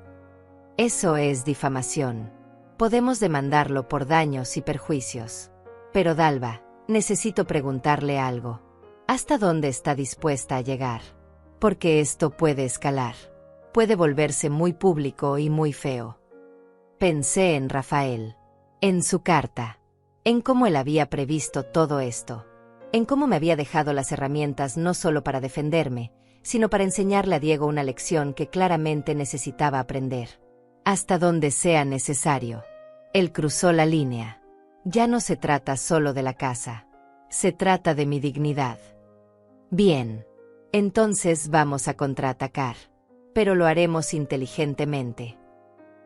Eso es difamación. Podemos demandarlo por daños y perjuicios. Pero Dalva, necesito preguntarle algo. ¿Hasta dónde está dispuesta a llegar? Porque esto puede escalar. Puede volverse muy público y muy feo. Pensé en Rafael. En su carta. En cómo él había previsto todo esto. En cómo me había dejado las herramientas no solo para defenderme, sino para enseñarle a Diego una lección que claramente necesitaba aprender. Hasta donde sea necesario. Él cruzó la línea. Ya no se trata solo de la casa. Se trata de mi dignidad. Bien. Entonces vamos a contraatacar. Pero lo haremos inteligentemente.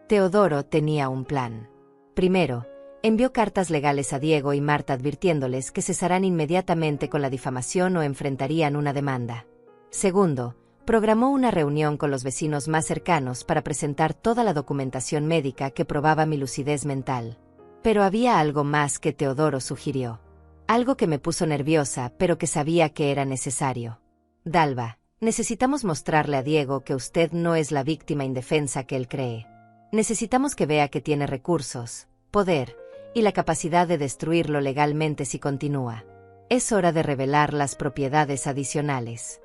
Teodoro tenía un plan. Primero, envió cartas legales a Diego y Marta advirtiéndoles que cesarán inmediatamente con la difamación o enfrentarían una demanda. Segundo, programó una reunión con los vecinos más cercanos para presentar toda la documentación médica que probaba mi lucidez mental. Pero había algo más que Teodoro sugirió. Algo que me puso nerviosa, pero que sabía que era necesario. Dalva, necesitamos mostrarle a Diego que usted no es la víctima indefensa que él cree. Necesitamos que vea que tiene recursos, poder, y la capacidad de destruirlo legalmente si continúa. Es hora de revelar las propiedades adicionales.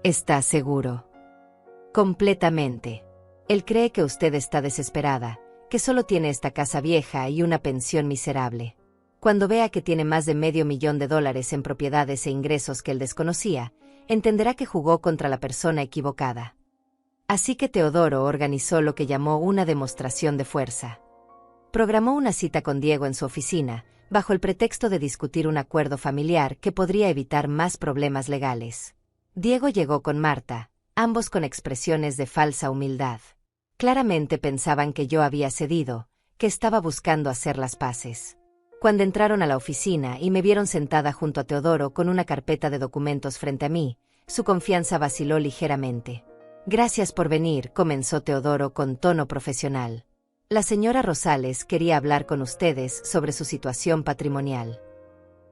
¿Está seguro? Completamente. Él cree que usted está desesperada, que solo tiene esta casa vieja y una pensión miserable. Cuando vea que tiene más de $500,000 en propiedades e ingresos que él desconocía, entenderá que jugó contra la persona equivocada. Así que Teodoro organizó lo que llamó una demostración de fuerza. Programó una cita con Diego en su oficina, bajo el pretexto de discutir un acuerdo familiar que podría evitar más problemas legales. Diego llegó con Marta, ambos con expresiones de falsa humildad. Claramente pensaban que yo había cedido, que estaba buscando hacer las paces. Cuando entraron a la oficina y me vieron sentada junto a Teodoro con una carpeta de documentos frente a mí, su confianza vaciló ligeramente. «Gracias por venir», comenzó Teodoro con tono profesional. «La señora Rosales quería hablar con ustedes sobre su situación patrimonial».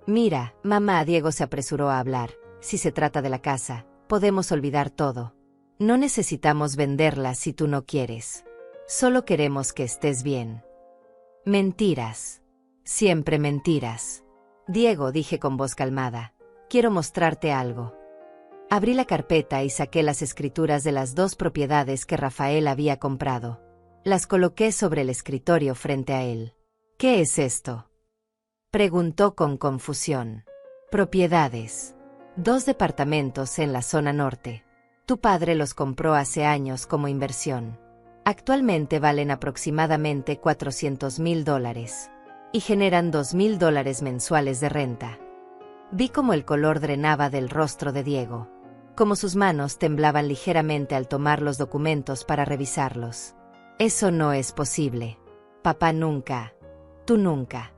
«Mira, mamá», Diego se apresuró a hablar, «si se trata de la casa, podemos olvidar todo. No necesitamos venderla si tú no quieres. Solo queremos que estés bien». «Mentiras. Siempre mentiras». «Diego», dije con voz calmada, «quiero mostrarte algo». Abrí la carpeta y saqué las escrituras de las 2 propiedades que Rafael había comprado. Las coloqué sobre el escritorio frente a él. «¿Qué es esto?», preguntó con confusión. «Propiedades. 2 departamentos en la zona norte. Tu padre los compró hace años como inversión. Actualmente valen aproximadamente $400,000 y generan $2,000 mensuales de renta». Vi cómo el color drenaba del rostro de Diego, como sus manos temblaban ligeramente al tomar los documentos para revisarlos. «Eso no es posible. Papá nunca. Tú nunca.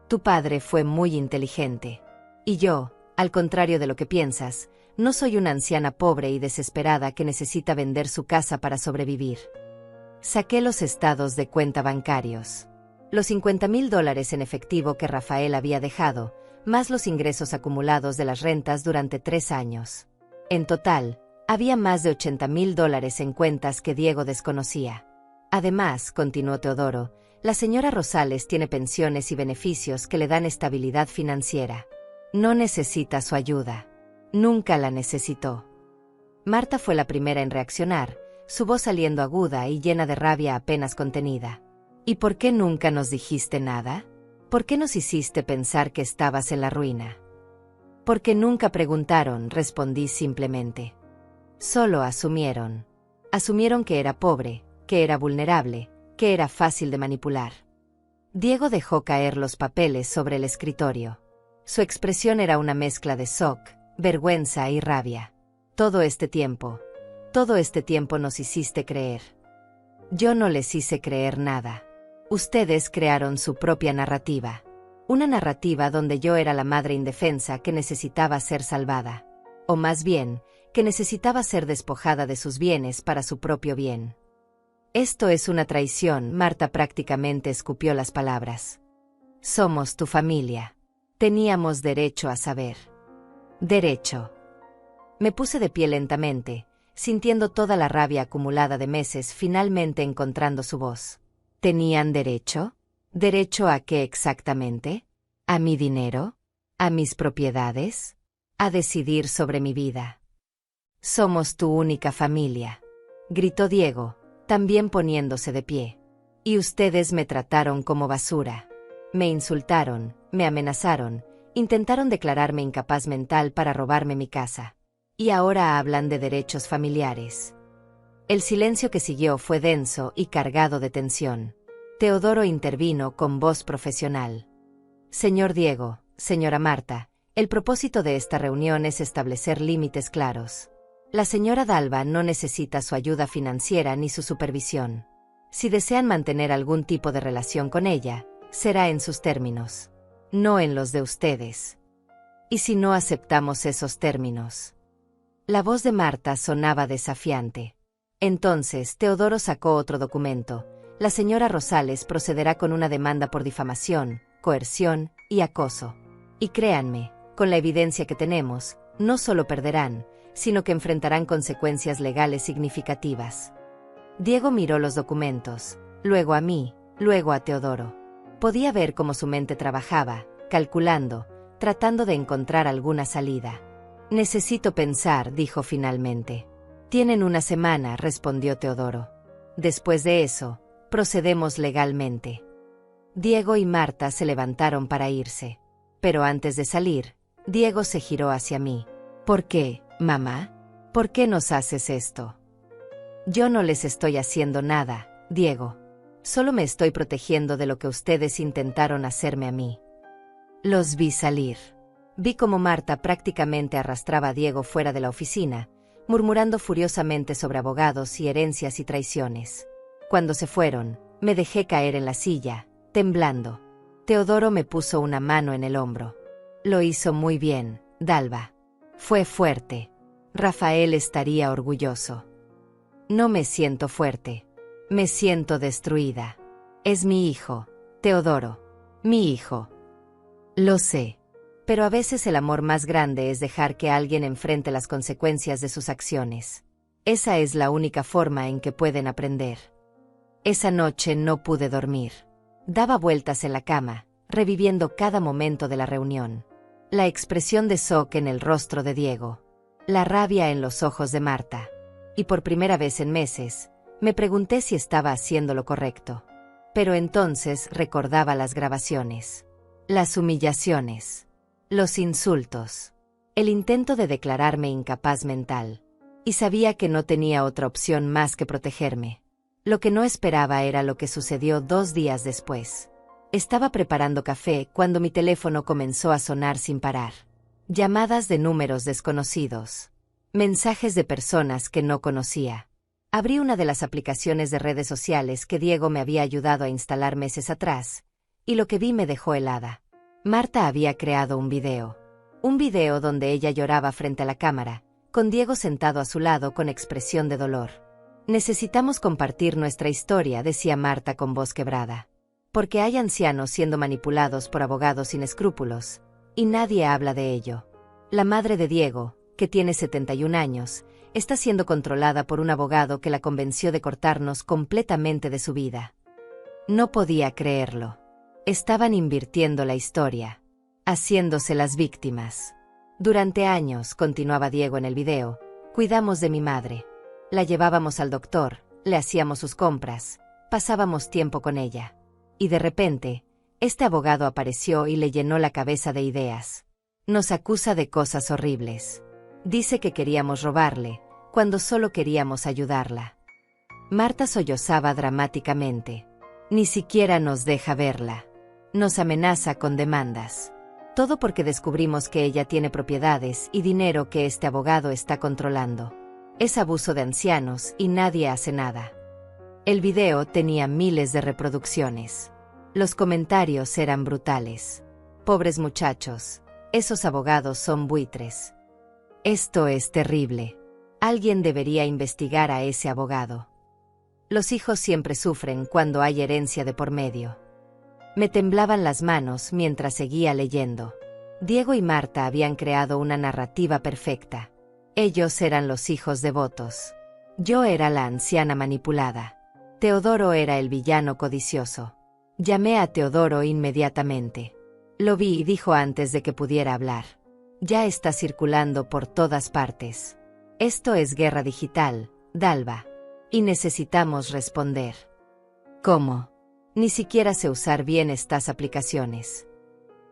Tu padre fue muy inteligente. Y yo, al contrario de lo que piensas, no soy una anciana pobre y desesperada que necesita vender su casa para sobrevivir». Saqué los estados de cuenta bancarios. Los $50,000 en efectivo que Rafael había dejado, más los ingresos acumulados de las rentas durante 3 años. En total, había más de $80,000 en cuentas que Diego desconocía. «Además», continuó Teodoro, «la señora Rosales tiene pensiones y beneficios que le dan estabilidad financiera. No necesita su ayuda. Nunca la necesitó». Marta fue la primera en reaccionar, su voz saliendo aguda y llena de rabia apenas contenida. «¿Y por qué nunca nos dijiste nada? ¿Por qué nos hiciste pensar que estabas en la ruina?». «Porque nunca preguntaron», respondí simplemente. «Solo asumieron. Asumieron que era pobre, que era vulnerable, que era fácil de manipular». Diego dejó caer los papeles sobre el escritorio. Su expresión era una mezcla de shock, vergüenza y rabia. Todo este tiempo nos hiciste creer». «Yo no les hice creer nada. Ustedes crearon su propia narrativa. Una narrativa donde yo era la madre indefensa que necesitaba ser salvada. O más bien, que necesitaba ser despojada de sus bienes para su propio bien». «Esto es una traición», Marta prácticamente escupió las palabras. «Somos tu familia. Teníamos derecho a saber». «Derecho». Me puse de pie lentamente, sintiendo toda la rabia acumulada de meses finalmente encontrando su voz. ¿Tenían derecho? ¿Derecho a qué exactamente? ¿A mi dinero? ¿A mis propiedades? ¿A decidir sobre mi vida? «Somos tu única familia», gritó Diego, también poniéndose de pie. «Y ustedes me trataron como basura. Me insultaron, me amenazaron, intentaron declararme incapaz mental para robarme mi casa. Y ahora hablan de derechos familiares». El silencio que siguió fue denso y cargado de tensión. Teodoro intervino con voz profesional. «Señor Diego, señora Marta, el propósito de esta reunión es establecer límites claros. La señora Dalva no necesita su ayuda financiera ni su supervisión. Si desean mantener algún tipo de relación con ella, será en sus términos, no en los de ustedes. ¿Y si no aceptamos esos términos?». La voz de Marta sonaba desafiante. Entonces Teodoro sacó otro documento. «La señora Rosales procederá con una demanda por difamación, coerción y acoso. Y créanme, con la evidencia que tenemos, no solo perderán, sino que enfrentarán consecuencias legales significativas». Diego miró los documentos, luego a mí, luego a Teodoro. Podía ver cómo su mente trabajaba, calculando, tratando de encontrar alguna salida. «Necesito pensar», dijo finalmente. «Tienen una semana», respondió Teodoro. «Después de eso, procedemos legalmente». Diego y Marta se levantaron para irse. Pero antes de salir, Diego se giró hacia mí. «¿Por qué, mamá? ¿Por qué nos haces esto?». Yo no les estoy haciendo nada, Diego. Solo me estoy protegiendo de lo que ustedes intentaron hacerme a mí. Los vi salir. Vi cómo Marta prácticamente arrastraba a Diego fuera de la oficina, murmurando furiosamente sobre abogados y herencias y traiciones. Cuando se fueron, me dejé caer en la silla, temblando. Teodoro me puso una mano en el hombro. Lo hizo muy bien, Dalva. Fue fuerte. Rafael estaría orgulloso. No me siento fuerte. Me siento destruida. Es mi hijo, Teodoro. Mi hijo. Lo sé. Pero a veces el amor más grande es dejar que alguien enfrente las consecuencias de sus acciones. Esa es la única forma en que pueden aprender. Esa noche no pude dormir. Daba vueltas en la cama, reviviendo cada momento de la reunión. La expresión de shock en el rostro de Diego. La rabia en los ojos de Marta. Y por primera vez en meses, me pregunté si estaba haciendo lo correcto. Pero entonces recordaba las grabaciones. Las humillaciones. Los insultos. El intento de declararme incapaz mental. Y sabía que no tenía otra opción más que protegerme. Lo que no esperaba era lo que sucedió 2 días después. Estaba preparando café cuando mi teléfono comenzó a sonar sin parar. Llamadas de números desconocidos. Mensajes de personas que no conocía. Abrí una de las aplicaciones de redes sociales que Diego me había ayudado a instalar meses atrás, y lo que vi me dejó helada. Marta había creado un video. Un video donde ella lloraba frente a la cámara, con Diego sentado a su lado con expresión de dolor. Necesitamos compartir nuestra historia, decía Marta con voz quebrada. Porque hay ancianos siendo manipulados por abogados sin escrúpulos, y nadie habla de ello. La madre de Diego, que tiene 71 años, está siendo controlada por un abogado que la convenció de cortarnos completamente de su vida. No podía creerlo. Estaban invirtiendo la historia, haciéndose las víctimas. Durante años, continuaba Diego en el video, cuidamos de mi madre. La llevábamos al doctor, le hacíamos sus compras, pasábamos tiempo con ella. Y de repente, este abogado apareció y le llenó la cabeza de ideas. Nos acusa de cosas horribles. Dice que queríamos robarle, cuando solo queríamos ayudarla. Marta sollozaba dramáticamente. Ni siquiera nos deja verla. Nos amenaza con demandas. Todo porque descubrimos que ella tiene propiedades y dinero que este abogado está controlando. Es abuso de ancianos y nadie hace nada. El video tenía miles de reproducciones. Los comentarios eran brutales. Pobres muchachos, esos abogados son buitres. Esto es terrible. Alguien debería investigar a ese abogado. Los hijos siempre sufren cuando hay herencia de por medio. Me temblaban las manos mientras seguía leyendo. Diego y Marta habían creado una narrativa perfecta. Ellos eran los hijos devotos. Yo era la anciana manipulada. Teodoro era el villano codicioso. Llamé a Teodoro inmediatamente. Lo vi y dijo antes de que pudiera hablar. Ya está circulando por todas partes. Esto es guerra digital, Dalva. Y necesitamos responder. ¿Cómo? Ni siquiera sé usar bien estas aplicaciones.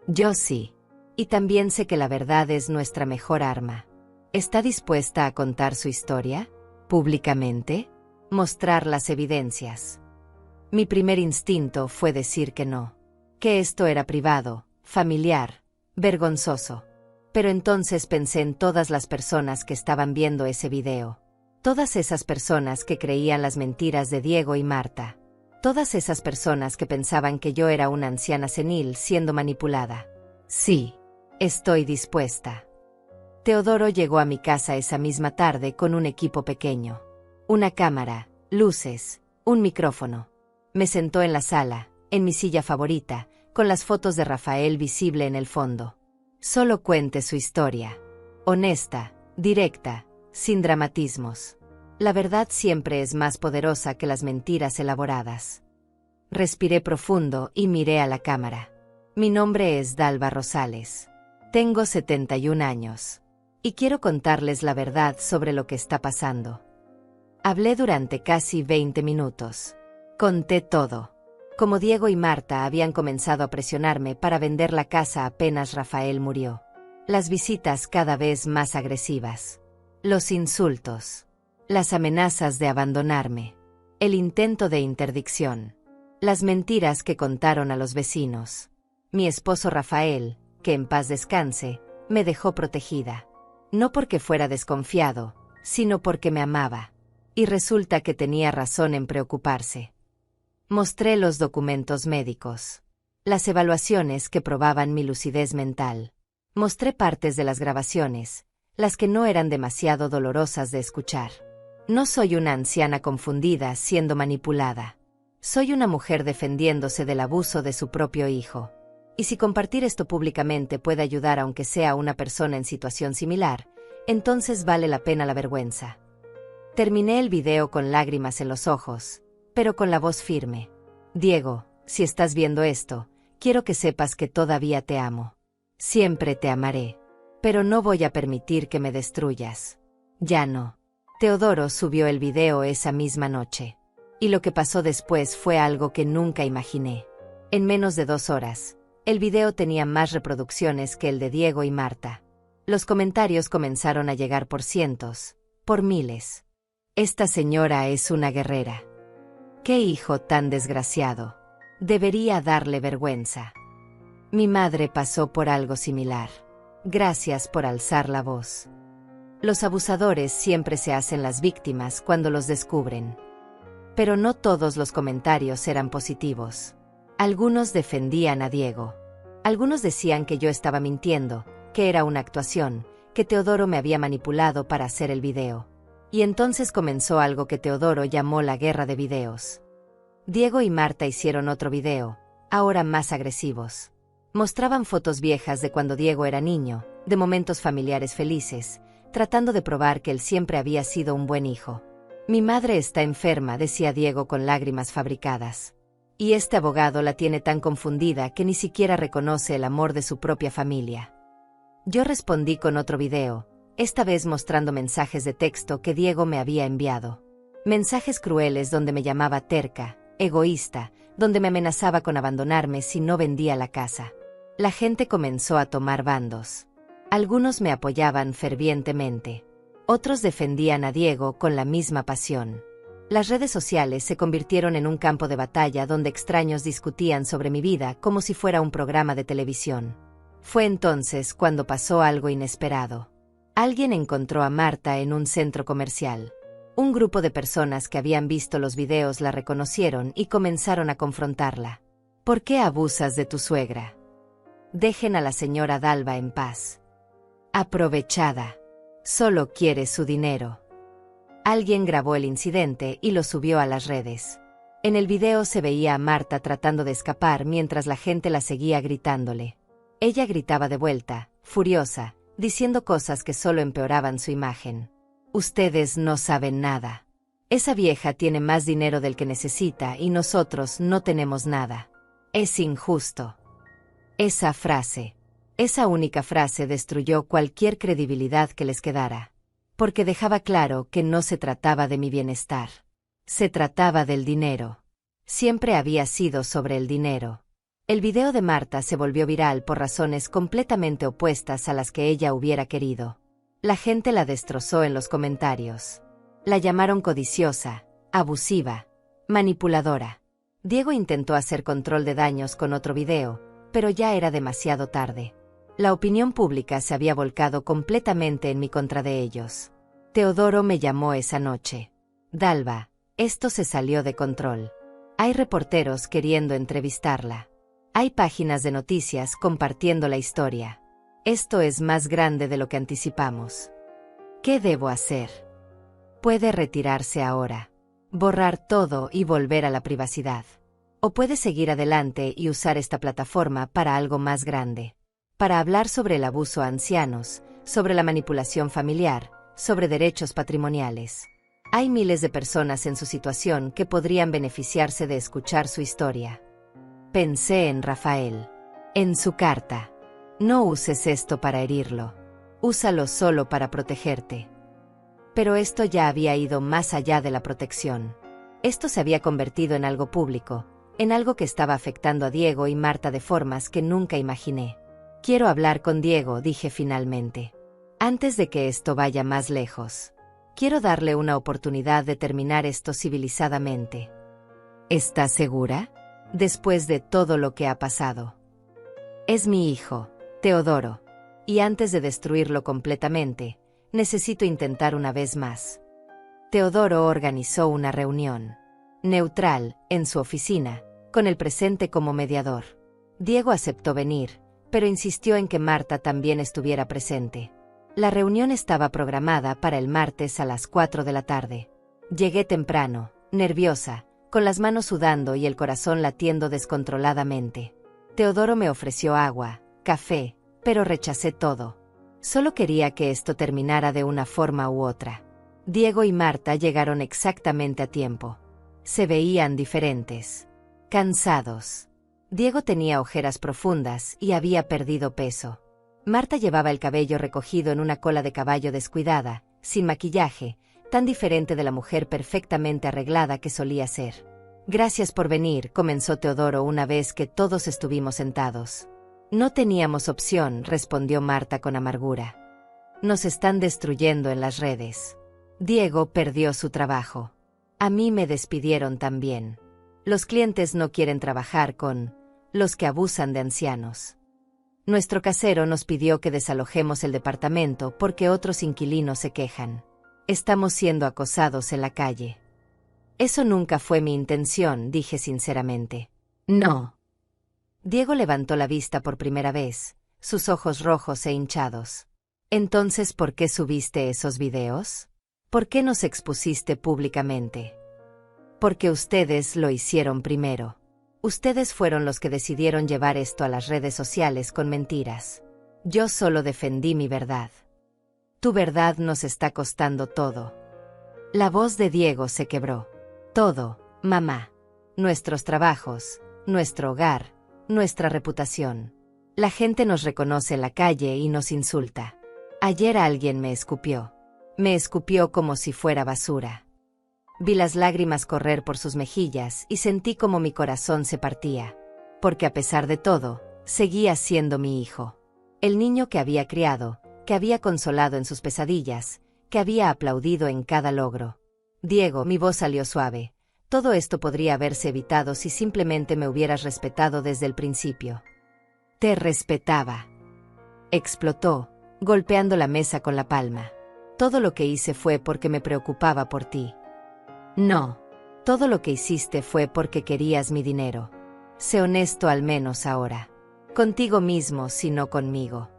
Yo sí. Y también sé que la verdad es nuestra mejor arma. ¿Está dispuesta a contar su historia? ¿Públicamente? Mostrar las evidencias. Mi primer instinto fue decir que no. Que esto era privado, familiar, vergonzoso. Pero entonces pensé en todas las personas que estaban viendo ese video. Todas esas personas que creían las mentiras de Diego y Marta. Todas esas personas que pensaban que yo era una anciana senil siendo manipulada. Sí, estoy dispuesta. Teodoro llegó a mi casa esa misma tarde con un equipo pequeño. Una cámara, luces, un micrófono. Me sentó en la sala, en mi silla favorita, con las fotos de Rafael visible en el fondo. Solo cuente su historia. Honesta, directa, sin dramatismos. La verdad siempre es más poderosa que las mentiras elaboradas. Respiré profundo y miré a la cámara. Mi nombre es Dalva Rosales. Tengo 71 años. Y quiero contarles la verdad sobre lo que está pasando. Hablé durante casi 20 minutos. Conté todo. Como Diego y Marta habían comenzado a presionarme para vender la casa apenas Rafael murió. Las visitas cada vez más agresivas. Los insultos. Las amenazas de abandonarme. El intento de interdicción. Las mentiras que contaron a los vecinos. Mi esposo Rafael, que en paz descanse, me dejó protegida. No porque fuera desconfiado, sino porque me amaba. Y resulta que tenía razón en preocuparse. Mostré los documentos médicos. Las evaluaciones que probaban mi lucidez mental. Mostré partes de las grabaciones, las que no eran demasiado dolorosas de escuchar. No soy una anciana confundida siendo manipulada. Soy una mujer defendiéndose del abuso de su propio hijo. Y si compartir esto públicamente puede ayudar aunque sea a una persona en situación similar, entonces vale la pena la vergüenza. Terminé el video con lágrimas en los ojos, pero con la voz firme. Diego, si estás viendo esto, quiero que sepas que todavía te amo. Siempre te amaré. Pero no voy a permitir que me destruyas. Ya no. Teodoro subió el video esa misma noche. Y lo que pasó después fue algo que nunca imaginé. En menos de 2 horas, el video tenía más reproducciones que el de Diego y Marta. Los comentarios comenzaron a llegar por cientos, por miles. Esta señora es una guerrera. ¡Qué hijo tan desgraciado! Debería darle vergüenza. Mi madre pasó por algo similar. Gracias por alzar la voz. Los abusadores siempre se hacen las víctimas cuando los descubren. Pero no todos los comentarios eran positivos. Algunos defendían a Diego. Algunos decían que yo estaba mintiendo, que era una actuación, que Teodoro me había manipulado para hacer el video. Y entonces comenzó algo que Teodoro llamó la guerra de videos. Diego y Marta hicieron otro video, ahora más agresivos. Mostraban fotos viejas de cuando Diego era niño, de momentos familiares felices, tratando de probar que él siempre había sido un buen hijo. Mi madre está enferma, decía Diego con lágrimas fabricadas. Y este abogado la tiene tan confundida que ni siquiera reconoce el amor de su propia familia. Yo respondí con otro video, esta vez mostrando mensajes de texto que Diego me había enviado. Mensajes crueles donde me llamaba terca, egoísta, donde me amenazaba con abandonarme si no vendía la casa. La gente comenzó a tomar bandos. Algunos me apoyaban fervientemente. Otros defendían a Diego con la misma pasión. Las redes sociales se convirtieron en un campo de batalla donde extraños discutían sobre mi vida como si fuera un programa de televisión. Fue entonces cuando pasó algo inesperado. Alguien encontró a Marta en un centro comercial. Un grupo de personas que habían visto los videos la reconocieron y comenzaron a confrontarla. ¿Por qué abusas de tu suegra? Dejen a la señora Dalva en paz. Aprovechada. Solo quiere su dinero. Alguien grabó el incidente y lo subió a las redes. En el video se veía a Marta tratando de escapar mientras la gente la seguía gritándole. Ella gritaba de vuelta, furiosa, diciendo cosas que solo empeoraban su imagen. Ustedes no saben nada. Esa vieja tiene más dinero del que necesita y nosotros no tenemos nada. Es injusto. Esa frase, esa única frase destruyó cualquier credibilidad que les quedara. Porque dejaba claro que no se trataba de mi bienestar. Se trataba del dinero. Siempre había sido sobre el dinero. El video de Marta se volvió viral por razones completamente opuestas a las que ella hubiera querido. La gente la destrozó en los comentarios. La llamaron codiciosa, abusiva, manipuladora. Diego intentó hacer control de daños con otro video, pero ya era demasiado tarde. La opinión pública se había volcado completamente en mi contra de ellos. Teodoro me llamó esa noche. Dalva, esto se salió de control. Hay reporteros queriendo entrevistarla. Hay páginas de noticias compartiendo la historia. Esto es más grande de lo que anticipamos. ¿Qué debo hacer? Puede retirarse ahora, borrar todo y volver a la privacidad. O puede seguir adelante y usar esta plataforma para algo más grande. Para hablar sobre el abuso a ancianos, sobre la manipulación familiar, sobre derechos patrimoniales. Hay miles de personas en su situación que podrían beneficiarse de escuchar su historia. Pensé en Rafael. En su carta. No uses esto para herirlo. Úsalo solo para protegerte. Pero esto ya había ido más allá de la protección. Esto se había convertido en algo público, en algo que estaba afectando a Diego y Marta de formas que nunca imaginé. Quiero hablar con Diego, dije finalmente. Antes de que esto vaya más lejos. Quiero darle una oportunidad de terminar esto civilizadamente. ¿Estás segura? Después de todo lo que ha pasado. Es mi hijo, Teodoro. Y antes de destruirlo completamente, necesito intentar una vez más. Teodoro organizó una reunión neutral, en su oficina, con el presente como mediador. Diego aceptó venir, pero insistió en que Marta también estuviera presente. La reunión estaba programada para el martes a las 4 de la tarde. Llegué temprano, nerviosa, con las manos sudando y el corazón latiendo descontroladamente. Teodoro me ofreció agua, café, pero rechacé todo. Solo quería que esto terminara de una forma u otra. Diego y Marta llegaron exactamente a tiempo. Se veían diferentes. Cansados. Diego tenía ojeras profundas y había perdido peso. Marta llevaba el cabello recogido en una cola de caballo descuidada, sin maquillaje, tan diferente de la mujer perfectamente arreglada que solía ser. Gracias por venir, comenzó Teodoro una vez que todos estuvimos sentados. No teníamos opción, respondió Marta con amargura. Nos están destruyendo en las redes. Diego perdió su trabajo. A mí me despidieron también. Los clientes no quieren trabajar con los que abusan de ancianos. Nuestro casero nos pidió que desalojemos el departamento porque otros inquilinos se quejan. Estamos siendo acosados en la calle. Eso nunca fue mi intención, dije sinceramente. No. Diego levantó la vista por primera vez, sus ojos rojos e hinchados. Entonces, ¿por qué subiste esos videos? ¿Por qué nos expusiste públicamente? Porque ustedes lo hicieron primero. Ustedes fueron los que decidieron llevar esto a las redes sociales con mentiras. Yo solo defendí mi verdad. Tu verdad nos está costando todo. La voz de Diego se quebró. Todo, mamá. Nuestros trabajos, nuestro hogar, nuestra reputación. La gente nos reconoce en la calle y nos insulta. Ayer alguien me escupió. Me escupió como si fuera basura. Vi las lágrimas correr por sus mejillas y sentí como mi corazón se partía. Porque a pesar de todo, seguía siendo mi hijo. El niño que había criado, que había consolado en sus pesadillas, que había aplaudido en cada logro. Diego, mi voz salió suave. Todo esto podría haberse evitado si simplemente me hubieras respetado desde el principio. Te respetaba. Explotó, golpeando la mesa con la palma. Todo lo que hice fue porque me preocupaba por ti. No. Todo lo que hiciste fue porque querías mi dinero. Sé honesto al menos ahora. Contigo mismo, si no conmigo.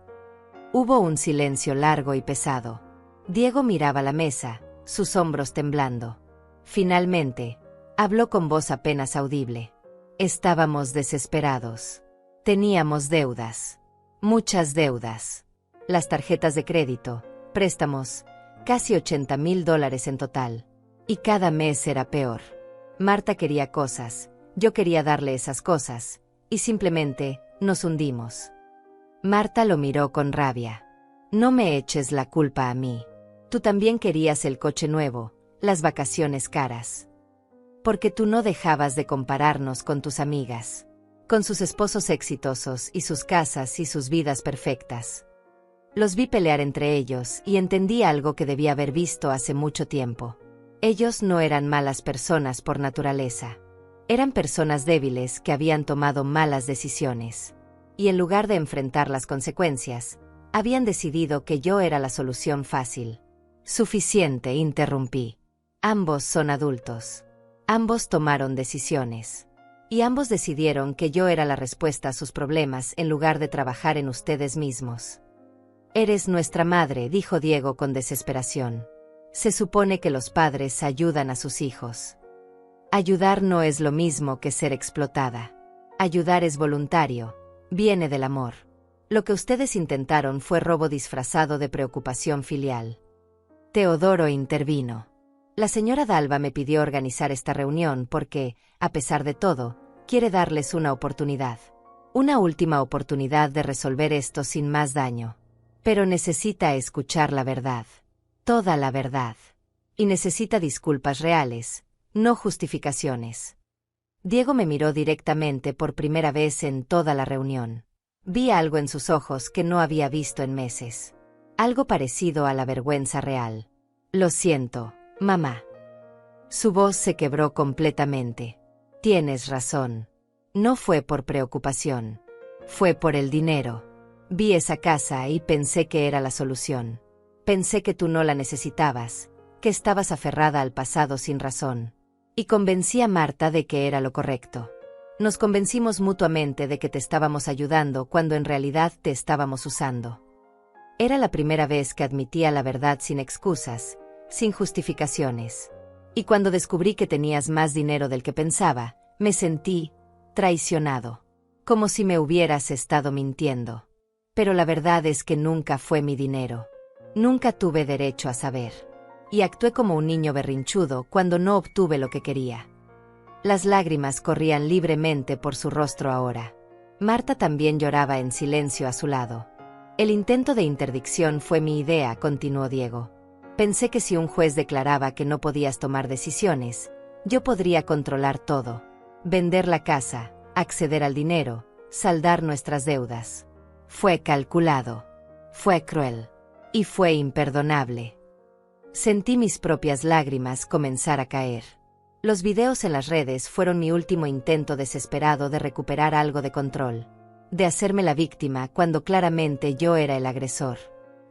Hubo un silencio largo y pesado. Diego miraba la mesa, sus hombros temblando. Finalmente, habló con voz apenas audible. Estábamos desesperados. Teníamos deudas. Muchas deudas. Las tarjetas de crédito, préstamos, casi $80,000 en total. Y cada mes era peor. Marta quería cosas, yo quería darle esas cosas, y simplemente, nos hundimos. Marta lo miró con rabia. No me eches la culpa a mí. Tú también querías el coche nuevo, las vacaciones caras. Porque tú no dejabas de compararnos con tus amigas, con sus esposos exitosos y sus casas y sus vidas perfectas. Los vi pelear entre ellos y entendí algo que debía haber visto hace mucho tiempo. Ellos no eran malas personas por naturaleza. Eran personas débiles que habían tomado malas decisiones. Y en lugar de enfrentar las consecuencias, habían decidido que yo era la solución fácil. Suficiente, interrumpí. Ambos son adultos. Ambos tomaron decisiones. Y ambos decidieron que yo era la respuesta a sus problemas en lugar de trabajar en ustedes mismos. Eres nuestra madre, dijo Diego con desesperación. Se supone que los padres ayudan a sus hijos. Ayudar no es lo mismo que ser explotada. Ayudar es voluntario, viene del amor. Lo que ustedes intentaron fue robo disfrazado de preocupación filial. Teodoro intervino. La señora Dalva me pidió organizar esta reunión porque, a pesar de todo, quiere darles una oportunidad. Una última oportunidad de resolver esto sin más daño. Pero necesita escuchar la verdad. Toda la verdad. Y necesita disculpas reales, no justificaciones. Diego me miró directamente por primera vez en toda la reunión. Vi algo en sus ojos que no había visto en meses. Algo parecido a la vergüenza real. Lo siento, mamá. Su voz se quebró completamente. Tienes razón. No fue por preocupación. Fue por el dinero. Vi esa casa y pensé que era la solución. Pensé que tú no la necesitabas, que estabas aferrada al pasado sin razón. Y convencí a Marta de que era lo correcto. Nos convencimos mutuamente de que te estábamos ayudando cuando en realidad te estábamos usando. Era la primera vez que admitía la verdad sin excusas, sin justificaciones. Y cuando descubrí que tenías más dinero del que pensaba, me sentí traicionado. Como si me hubieras estado mintiendo. Pero la verdad es que nunca fue mi dinero. Nunca tuve derecho a saber. Y actué como un niño berrinchudo cuando no obtuve lo que quería. Las lágrimas corrían libremente por su rostro ahora. Marta también lloraba en silencio a su lado. El intento de interdicción fue mi idea, continuó Diego. Pensé que si un juez declaraba que no podías tomar decisiones, yo podría controlar todo. Vender la casa, acceder al dinero, saldar nuestras deudas. Fue calculado. Fue cruel. Y fue imperdonable. Sentí mis propias lágrimas comenzar a caer. Los videos en las redes fueron mi último intento desesperado de recuperar algo de control. De hacerme la víctima cuando claramente yo era el agresor.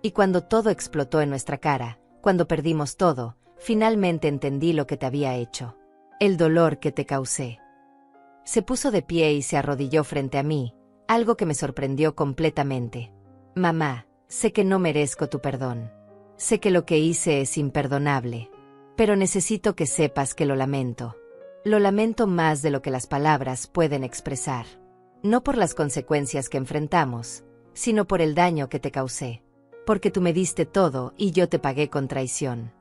Y cuando todo explotó en nuestra cara, cuando perdimos todo, finalmente entendí lo que te había hecho. El dolor que te causé. Se puso de pie y se arrodilló frente a mí, algo que me sorprendió completamente. Mamá, sé que no merezco tu perdón. Sé que lo que hice es imperdonable. Pero necesito que sepas que lo lamento. Lo lamento más de lo que las palabras pueden expresar. No por las consecuencias que enfrentamos, sino por el daño que te causé. Porque tú me diste todo y yo te pagué con traición.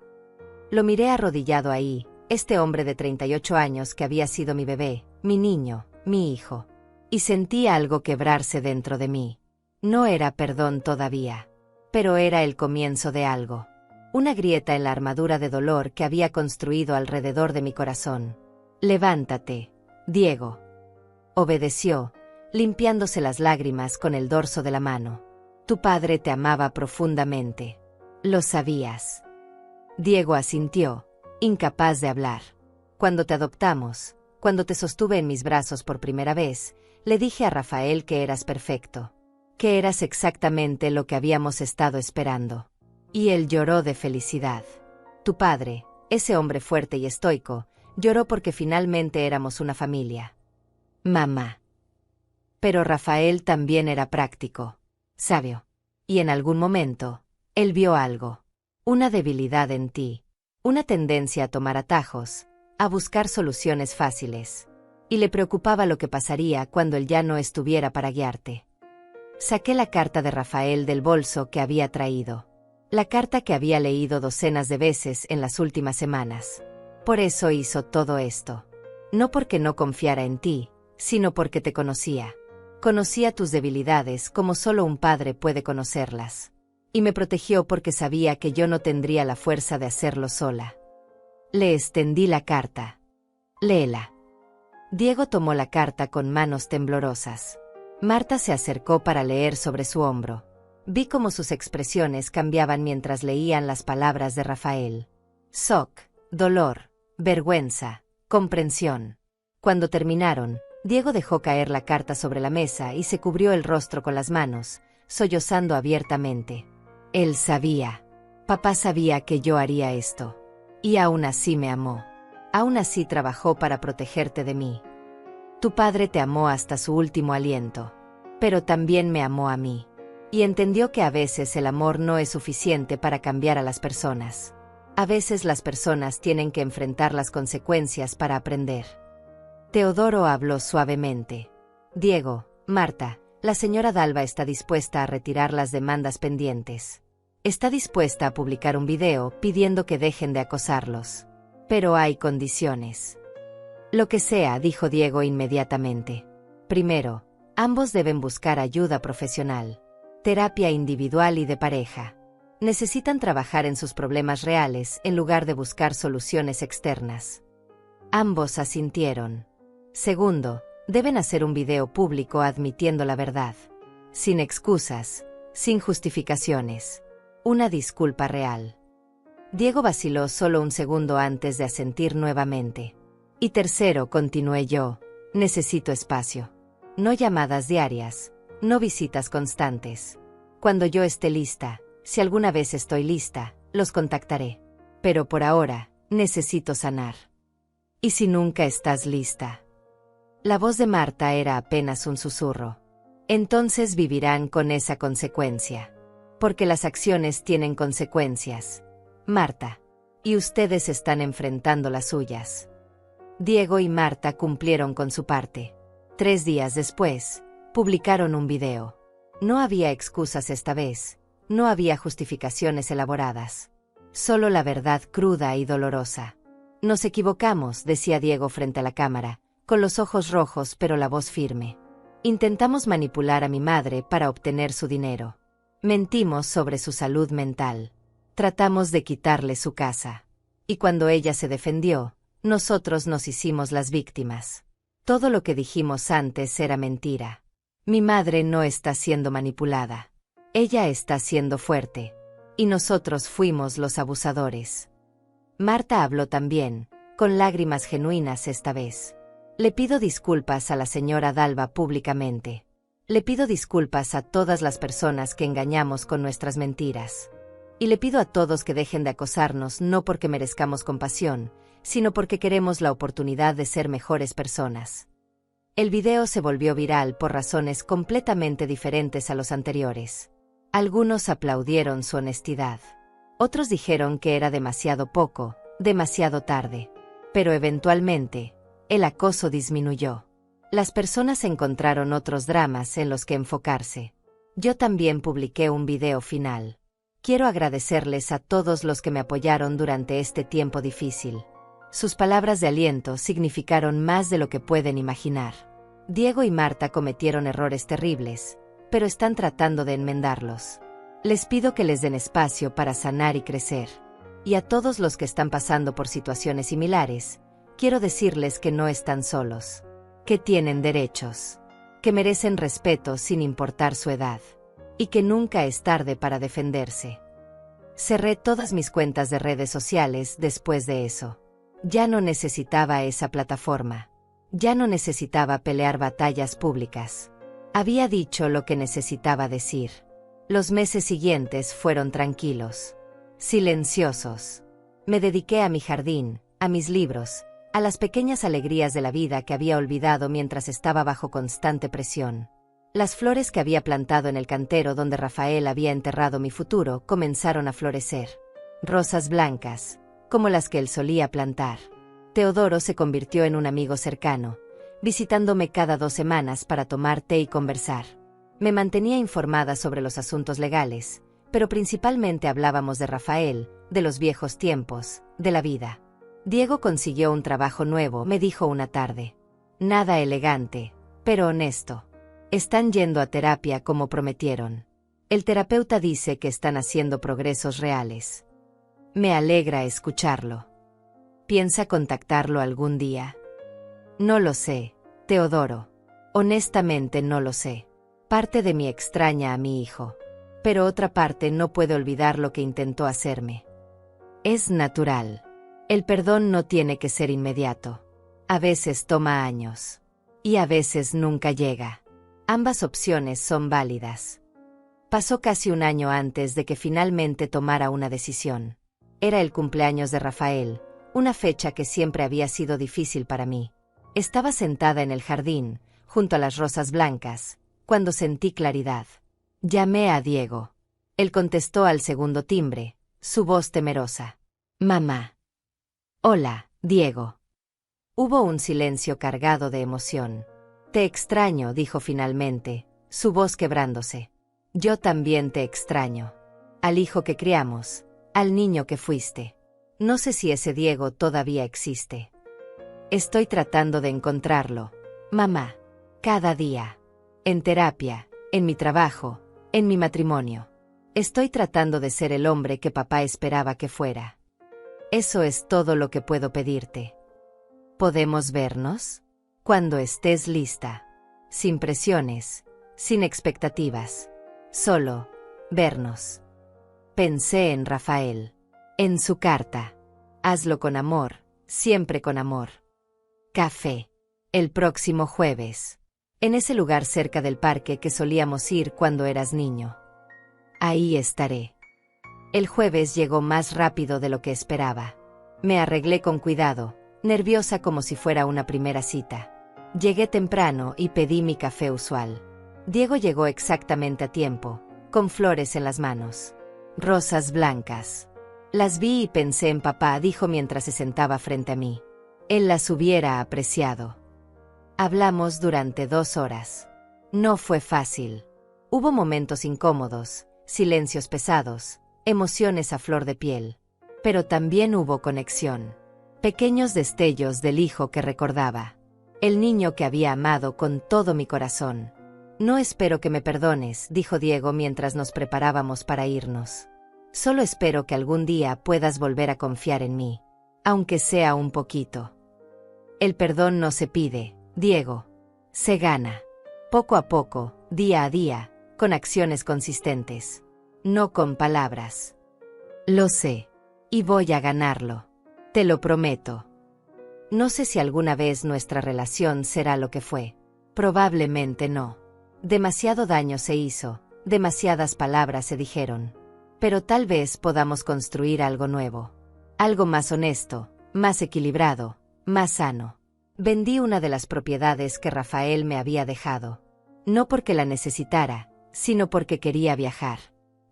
Lo miré arrodillado ahí, este hombre de 38 años que había sido mi bebé, mi niño, mi hijo. Y sentí algo quebrarse dentro de mí. No era perdón todavía. Pero era el comienzo de algo. Una grieta en la armadura de dolor que había construido alrededor de mi corazón. Levántate, Diego. Obedeció, limpiándose las lágrimas con el dorso de la mano. Tu padre te amaba profundamente. Lo sabías. Diego asintió, incapaz de hablar. Cuando te adoptamos, cuando te sostuve en mis brazos por primera vez, le dije a Rafael que eras perfecto. Que eras exactamente lo que habíamos estado esperando. Y él lloró de felicidad. Tu padre, ese hombre fuerte y estoico, lloró porque finalmente éramos una familia. Mamá. Pero Rafael también era práctico, sabio. Y en algún momento, él vio algo. Una debilidad en ti. Una tendencia a tomar atajos, a buscar soluciones fáciles. Y le preocupaba lo que pasaría cuando él ya no estuviera para guiarte. Saqué la carta de Rafael del bolso que había traído. La carta que había leído docenas de veces en las últimas semanas. Por eso hizo todo esto. No porque no confiara en ti, sino porque te conocía. Conocía tus debilidades como solo un padre puede conocerlas. Y me protegió porque sabía que yo no tendría la fuerza de hacerlo sola. Le extendí la carta. Léela. Diego tomó la carta con manos temblorosas. Marta se acercó para leer sobre su hombro. Vi cómo sus expresiones cambiaban mientras leían las palabras de Rafael. Shock, dolor, vergüenza, comprensión. Cuando terminaron, Diego dejó caer la carta sobre la mesa y se cubrió el rostro con las manos, sollozando abiertamente. Él sabía. Papá sabía que yo haría esto. Y aún así me amó. Aún así trabajó para protegerte de mí. Tu padre te amó hasta su último aliento. Pero también me amó a mí. Y entendió que a veces el amor no es suficiente para cambiar a las personas. A veces las personas tienen que enfrentar las consecuencias para aprender. Teodoro habló suavemente. Diego, Marta, la señora Dalva está dispuesta a retirar las demandas pendientes. Está dispuesta a publicar un video pidiendo que dejen de acosarlos. Pero hay condiciones. Lo que sea, dijo Diego inmediatamente. Primero, ambos deben buscar ayuda profesional. Terapia individual y de pareja. Necesitan trabajar en sus problemas reales en lugar de buscar soluciones externas. Ambos asintieron. Segundo, deben hacer un video público admitiendo la verdad. Sin excusas, sin justificaciones. Una disculpa real. Diego vaciló solo un segundo antes de asentir nuevamente. Y tercero, continué yo, necesito espacio. No llamadas diarias, no visitas constantes. Cuando yo esté lista, si alguna vez estoy lista, los contactaré. Pero por ahora, necesito sanar. ¿Y si nunca estás lista? La voz de Marta era apenas un susurro. Entonces vivirán con esa consecuencia. Porque las acciones tienen consecuencias, Marta. Y ustedes están enfrentando las suyas. Diego y Marta cumplieron con su parte. 3 días después, publicaron un video. No había excusas esta vez, no había justificaciones elaboradas. Solo la verdad cruda y dolorosa. Nos equivocamos, decía Diego frente a la cámara, con los ojos rojos pero la voz firme. Intentamos manipular a mi madre para obtener su dinero. Mentimos sobre su salud mental. Tratamos de quitarle su casa. Y cuando ella se defendió, nosotros nos hicimos las víctimas. Todo lo que dijimos antes era mentira. Mi madre no está siendo manipulada. Ella está siendo fuerte. Y nosotros fuimos los abusadores. Marta habló también, con lágrimas genuinas esta vez. Le pido disculpas a la señora Dalva públicamente. Le pido disculpas a todas las personas que engañamos con nuestras mentiras. Y le pido a todos que dejen de acosarnos no porque merezcamos compasión, sino porque queremos la oportunidad de ser mejores personas. El video se volvió viral por razones completamente diferentes a los anteriores. Algunos aplaudieron su honestidad. Otros dijeron que era demasiado poco, demasiado tarde. Pero eventualmente, el acoso disminuyó. Las personas encontraron otros dramas en los que enfocarse. Yo también publiqué un video final. Quiero agradecerles a todos los que me apoyaron durante este tiempo difícil. Sus palabras de aliento significaron más de lo que pueden imaginar. Diego y Marta cometieron errores terribles, pero están tratando de enmendarlos. Les pido que les den espacio para sanar y crecer. Y a todos los que están pasando por situaciones similares, quiero decirles que no están solos, que tienen derechos, que merecen respeto sin importar su edad, y que nunca es tarde para defenderse. Cerré todas mis cuentas de redes sociales después de eso. Ya no necesitaba esa plataforma. Ya no necesitaba pelear batallas públicas. Había dicho lo que necesitaba decir. Los meses siguientes fueron tranquilos, silenciosos. Me dediqué a mi jardín, a mis libros, a las pequeñas alegrías de la vida que había olvidado mientras estaba bajo constante presión. Las flores que había plantado en el cantero donde Rafael había enterrado mi futuro comenzaron a florecer. Rosas blancas, como las que él solía plantar. Teodoro se convirtió en un amigo cercano, visitándome cada 2 semanas para tomar té y conversar. Me mantenía informada sobre los asuntos legales, pero principalmente hablábamos de Rafael, de los viejos tiempos, de la vida. Diego consiguió un trabajo nuevo, me dijo una tarde. Nada elegante, pero honesto. Están yendo a terapia como prometieron. El terapeuta dice que están haciendo progresos reales. Me alegra escucharlo. ¿Piensa contactarlo algún día? No lo sé, Teodoro. Honestamente no lo sé. Parte de mí extraña a mi hijo, pero otra parte no puede olvidar lo que intentó hacerme. Es natural. El perdón no tiene que ser inmediato. A veces toma años. Y a veces nunca llega. Ambas opciones son válidas. Pasó casi un año antes de que finalmente tomara una decisión. Era el cumpleaños de Rafael, una fecha que siempre había sido difícil para mí. Estaba sentada en el jardín, junto a las rosas blancas, cuando sentí claridad. Llamé a Diego. Él contestó al segundo timbre, su voz temerosa. Mamá. Hola, Diego. Hubo un silencio cargado de emoción. Te extraño, dijo finalmente, su voz quebrándose. Yo también te extraño. Al hijo que criamos, al niño que fuiste. No sé si ese Diego todavía existe. Estoy tratando de encontrarlo, mamá. Cada día. En terapia, en mi trabajo, en mi matrimonio. Estoy tratando de ser el hombre que papá esperaba que fuera. Eso es todo lo que puedo pedirte. ¿Podemos vernos? Cuando estés lista. Sin presiones, sin expectativas. Solo, vernos. Pensé en Rafael. En su carta. Hazlo con amor, siempre con amor. Café. El próximo jueves. En ese lugar cerca del parque que solíamos ir cuando eras niño. Ahí estaré. El jueves llegó más rápido de lo que esperaba. Me arreglé con cuidado, nerviosa como si fuera una primera cita. Llegué temprano y pedí mi café usual. Diego llegó exactamente a tiempo, con flores en las manos. Rosas blancas. Las vi y pensé en papá, dijo mientras se sentaba frente a mí. Él las hubiera apreciado. Hablamos durante 2 horas. No fue fácil. Hubo momentos incómodos, silencios pesados, emociones a flor de piel. Pero también hubo conexión. Pequeños destellos del hijo que recordaba. El niño que había amado con todo mi corazón. No espero que me perdones, dijo Diego mientras nos preparábamos para irnos. Solo espero que algún día puedas volver a confiar en mí. Aunque sea un poquito. El perdón no se pide, Diego. Se gana. Poco a poco, día a día, con acciones consistentes. No con palabras. Lo sé. Y voy a ganarlo. Te lo prometo. No sé si alguna vez nuestra relación será lo que fue. Probablemente no. Demasiado daño se hizo, demasiadas palabras se dijeron. Pero tal vez podamos construir algo nuevo. Algo más honesto, más equilibrado, más sano. Vendí una de las propiedades que Rafael me había dejado. No porque la necesitara, sino porque quería viajar.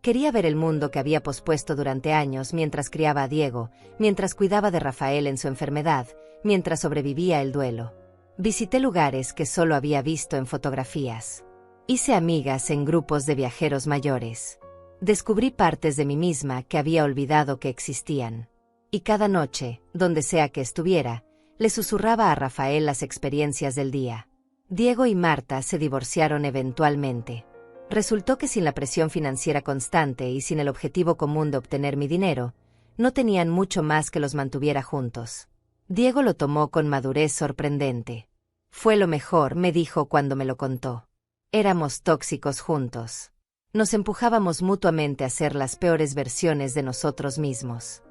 Quería ver el mundo que había pospuesto durante años mientras criaba a Diego, mientras cuidaba de Rafael en su enfermedad, mientras sobrevivía el duelo. Visité lugares que solo había visto en fotografías. Hice amigas en grupos de viajeros mayores. Descubrí partes de mí misma que había olvidado que existían. Y cada noche, donde sea que estuviera, le susurraba a Rafael las experiencias del día. Diego y Marta se divorciaron eventualmente. Resultó que sin la presión financiera constante y sin el objetivo común de obtener mi dinero, no tenían mucho más que los mantuviera juntos. Diego lo tomó con madurez sorprendente. Fue lo mejor, me dijo cuando me lo contó. Éramos tóxicos juntos. Nos empujábamos mutuamente a ser las peores versiones de nosotros mismos.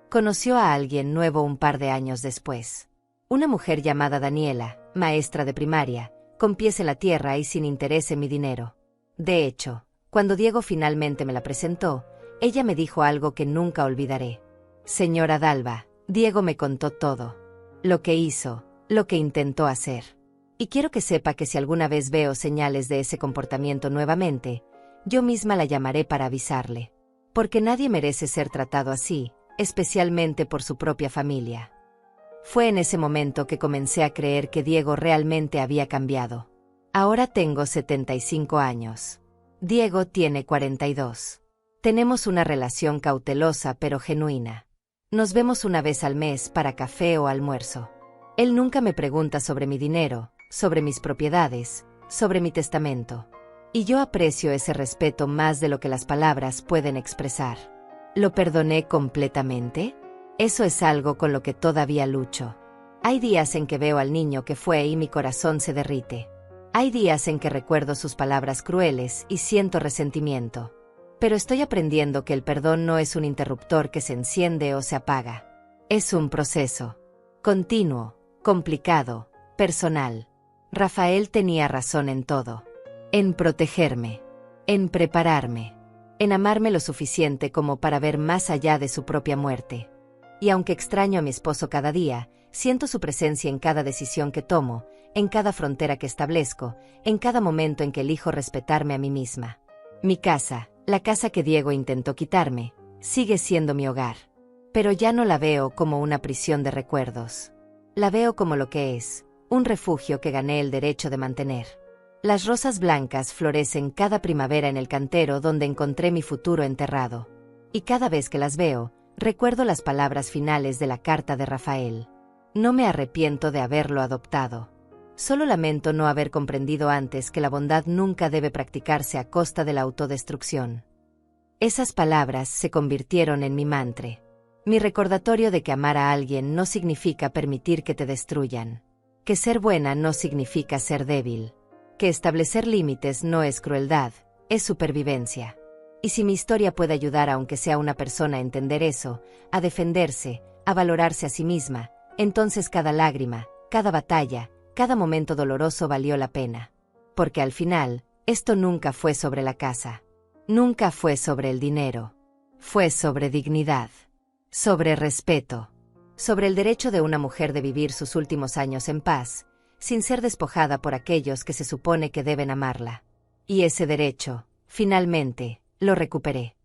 Conoció a alguien nuevo un par de años después. Una mujer llamada Daniela, maestra de primaria, con pies en la tierra y sin interés en mi dinero. De hecho, cuando Diego finalmente me la presentó, ella me dijo algo que nunca olvidaré. Señora Dalva, Diego me contó todo. Lo que hizo, lo que intentó hacer. Y quiero que sepa que si alguna vez veo señales de ese comportamiento nuevamente, yo misma la llamaré para avisarle. Porque nadie merece ser tratado así, especialmente por su propia familia. Fue en ese momento que comencé a creer que Diego realmente había cambiado. Ahora tengo 75 años. Diego tiene 42. Tenemos una relación cautelosa pero genuina. Nos vemos una vez al mes para café o almuerzo. Él nunca me pregunta sobre mi dinero, sobre mis propiedades, sobre mi testamento. Y yo aprecio ese respeto más de lo que las palabras pueden expresar. ¿Lo perdoné completamente? Eso es algo con lo que todavía lucho. Hay días en que veo al niño que fue y mi corazón se derrite. Hay días en que recuerdo sus palabras crueles y siento resentimiento. Pero estoy aprendiendo que el perdón no es un interruptor que se enciende o se apaga. Es un proceso. Continuo, complicado, personal. Rafael tenía razón en todo. En protegerme. En prepararme. En amarme lo suficiente como para ver más allá de su propia muerte. Y aunque extraño a mi esposo cada día, siento su presencia en cada decisión que tomo, en cada frontera que establezco, en cada momento en que elijo respetarme a mí misma. Mi casa, la casa que Diego intentó quitarme, sigue siendo mi hogar. Pero ya no la veo como una prisión de recuerdos. La veo como lo que es, un refugio que gané el derecho de mantener. Las rosas blancas florecen cada primavera en el cantero donde encontré mi futuro enterrado. Y cada vez que las veo, recuerdo las palabras finales de la carta de Rafael. No me arrepiento de haberlo adoptado. Solo lamento no haber comprendido antes que la bondad nunca debe practicarse a costa de la autodestrucción. Esas palabras se convirtieron en mi mantra. Mi recordatorio de que amar a alguien no significa permitir que te destruyan. Que ser buena no significa ser débil. Que establecer límites no es crueldad, es supervivencia. Y si mi historia puede ayudar aunque sea una persona a entender eso, a defenderse, a valorarse a sí misma, entonces cada lágrima, cada batalla, cada momento doloroso valió la pena. Porque al final, esto nunca fue sobre la casa. Nunca fue sobre el dinero. Fue sobre dignidad. Sobre respeto. Sobre el derecho de una mujer de vivir sus últimos años en paz, sin ser despojada por aquellos que se supone que deben amarla. Y ese derecho, finalmente, lo recuperé.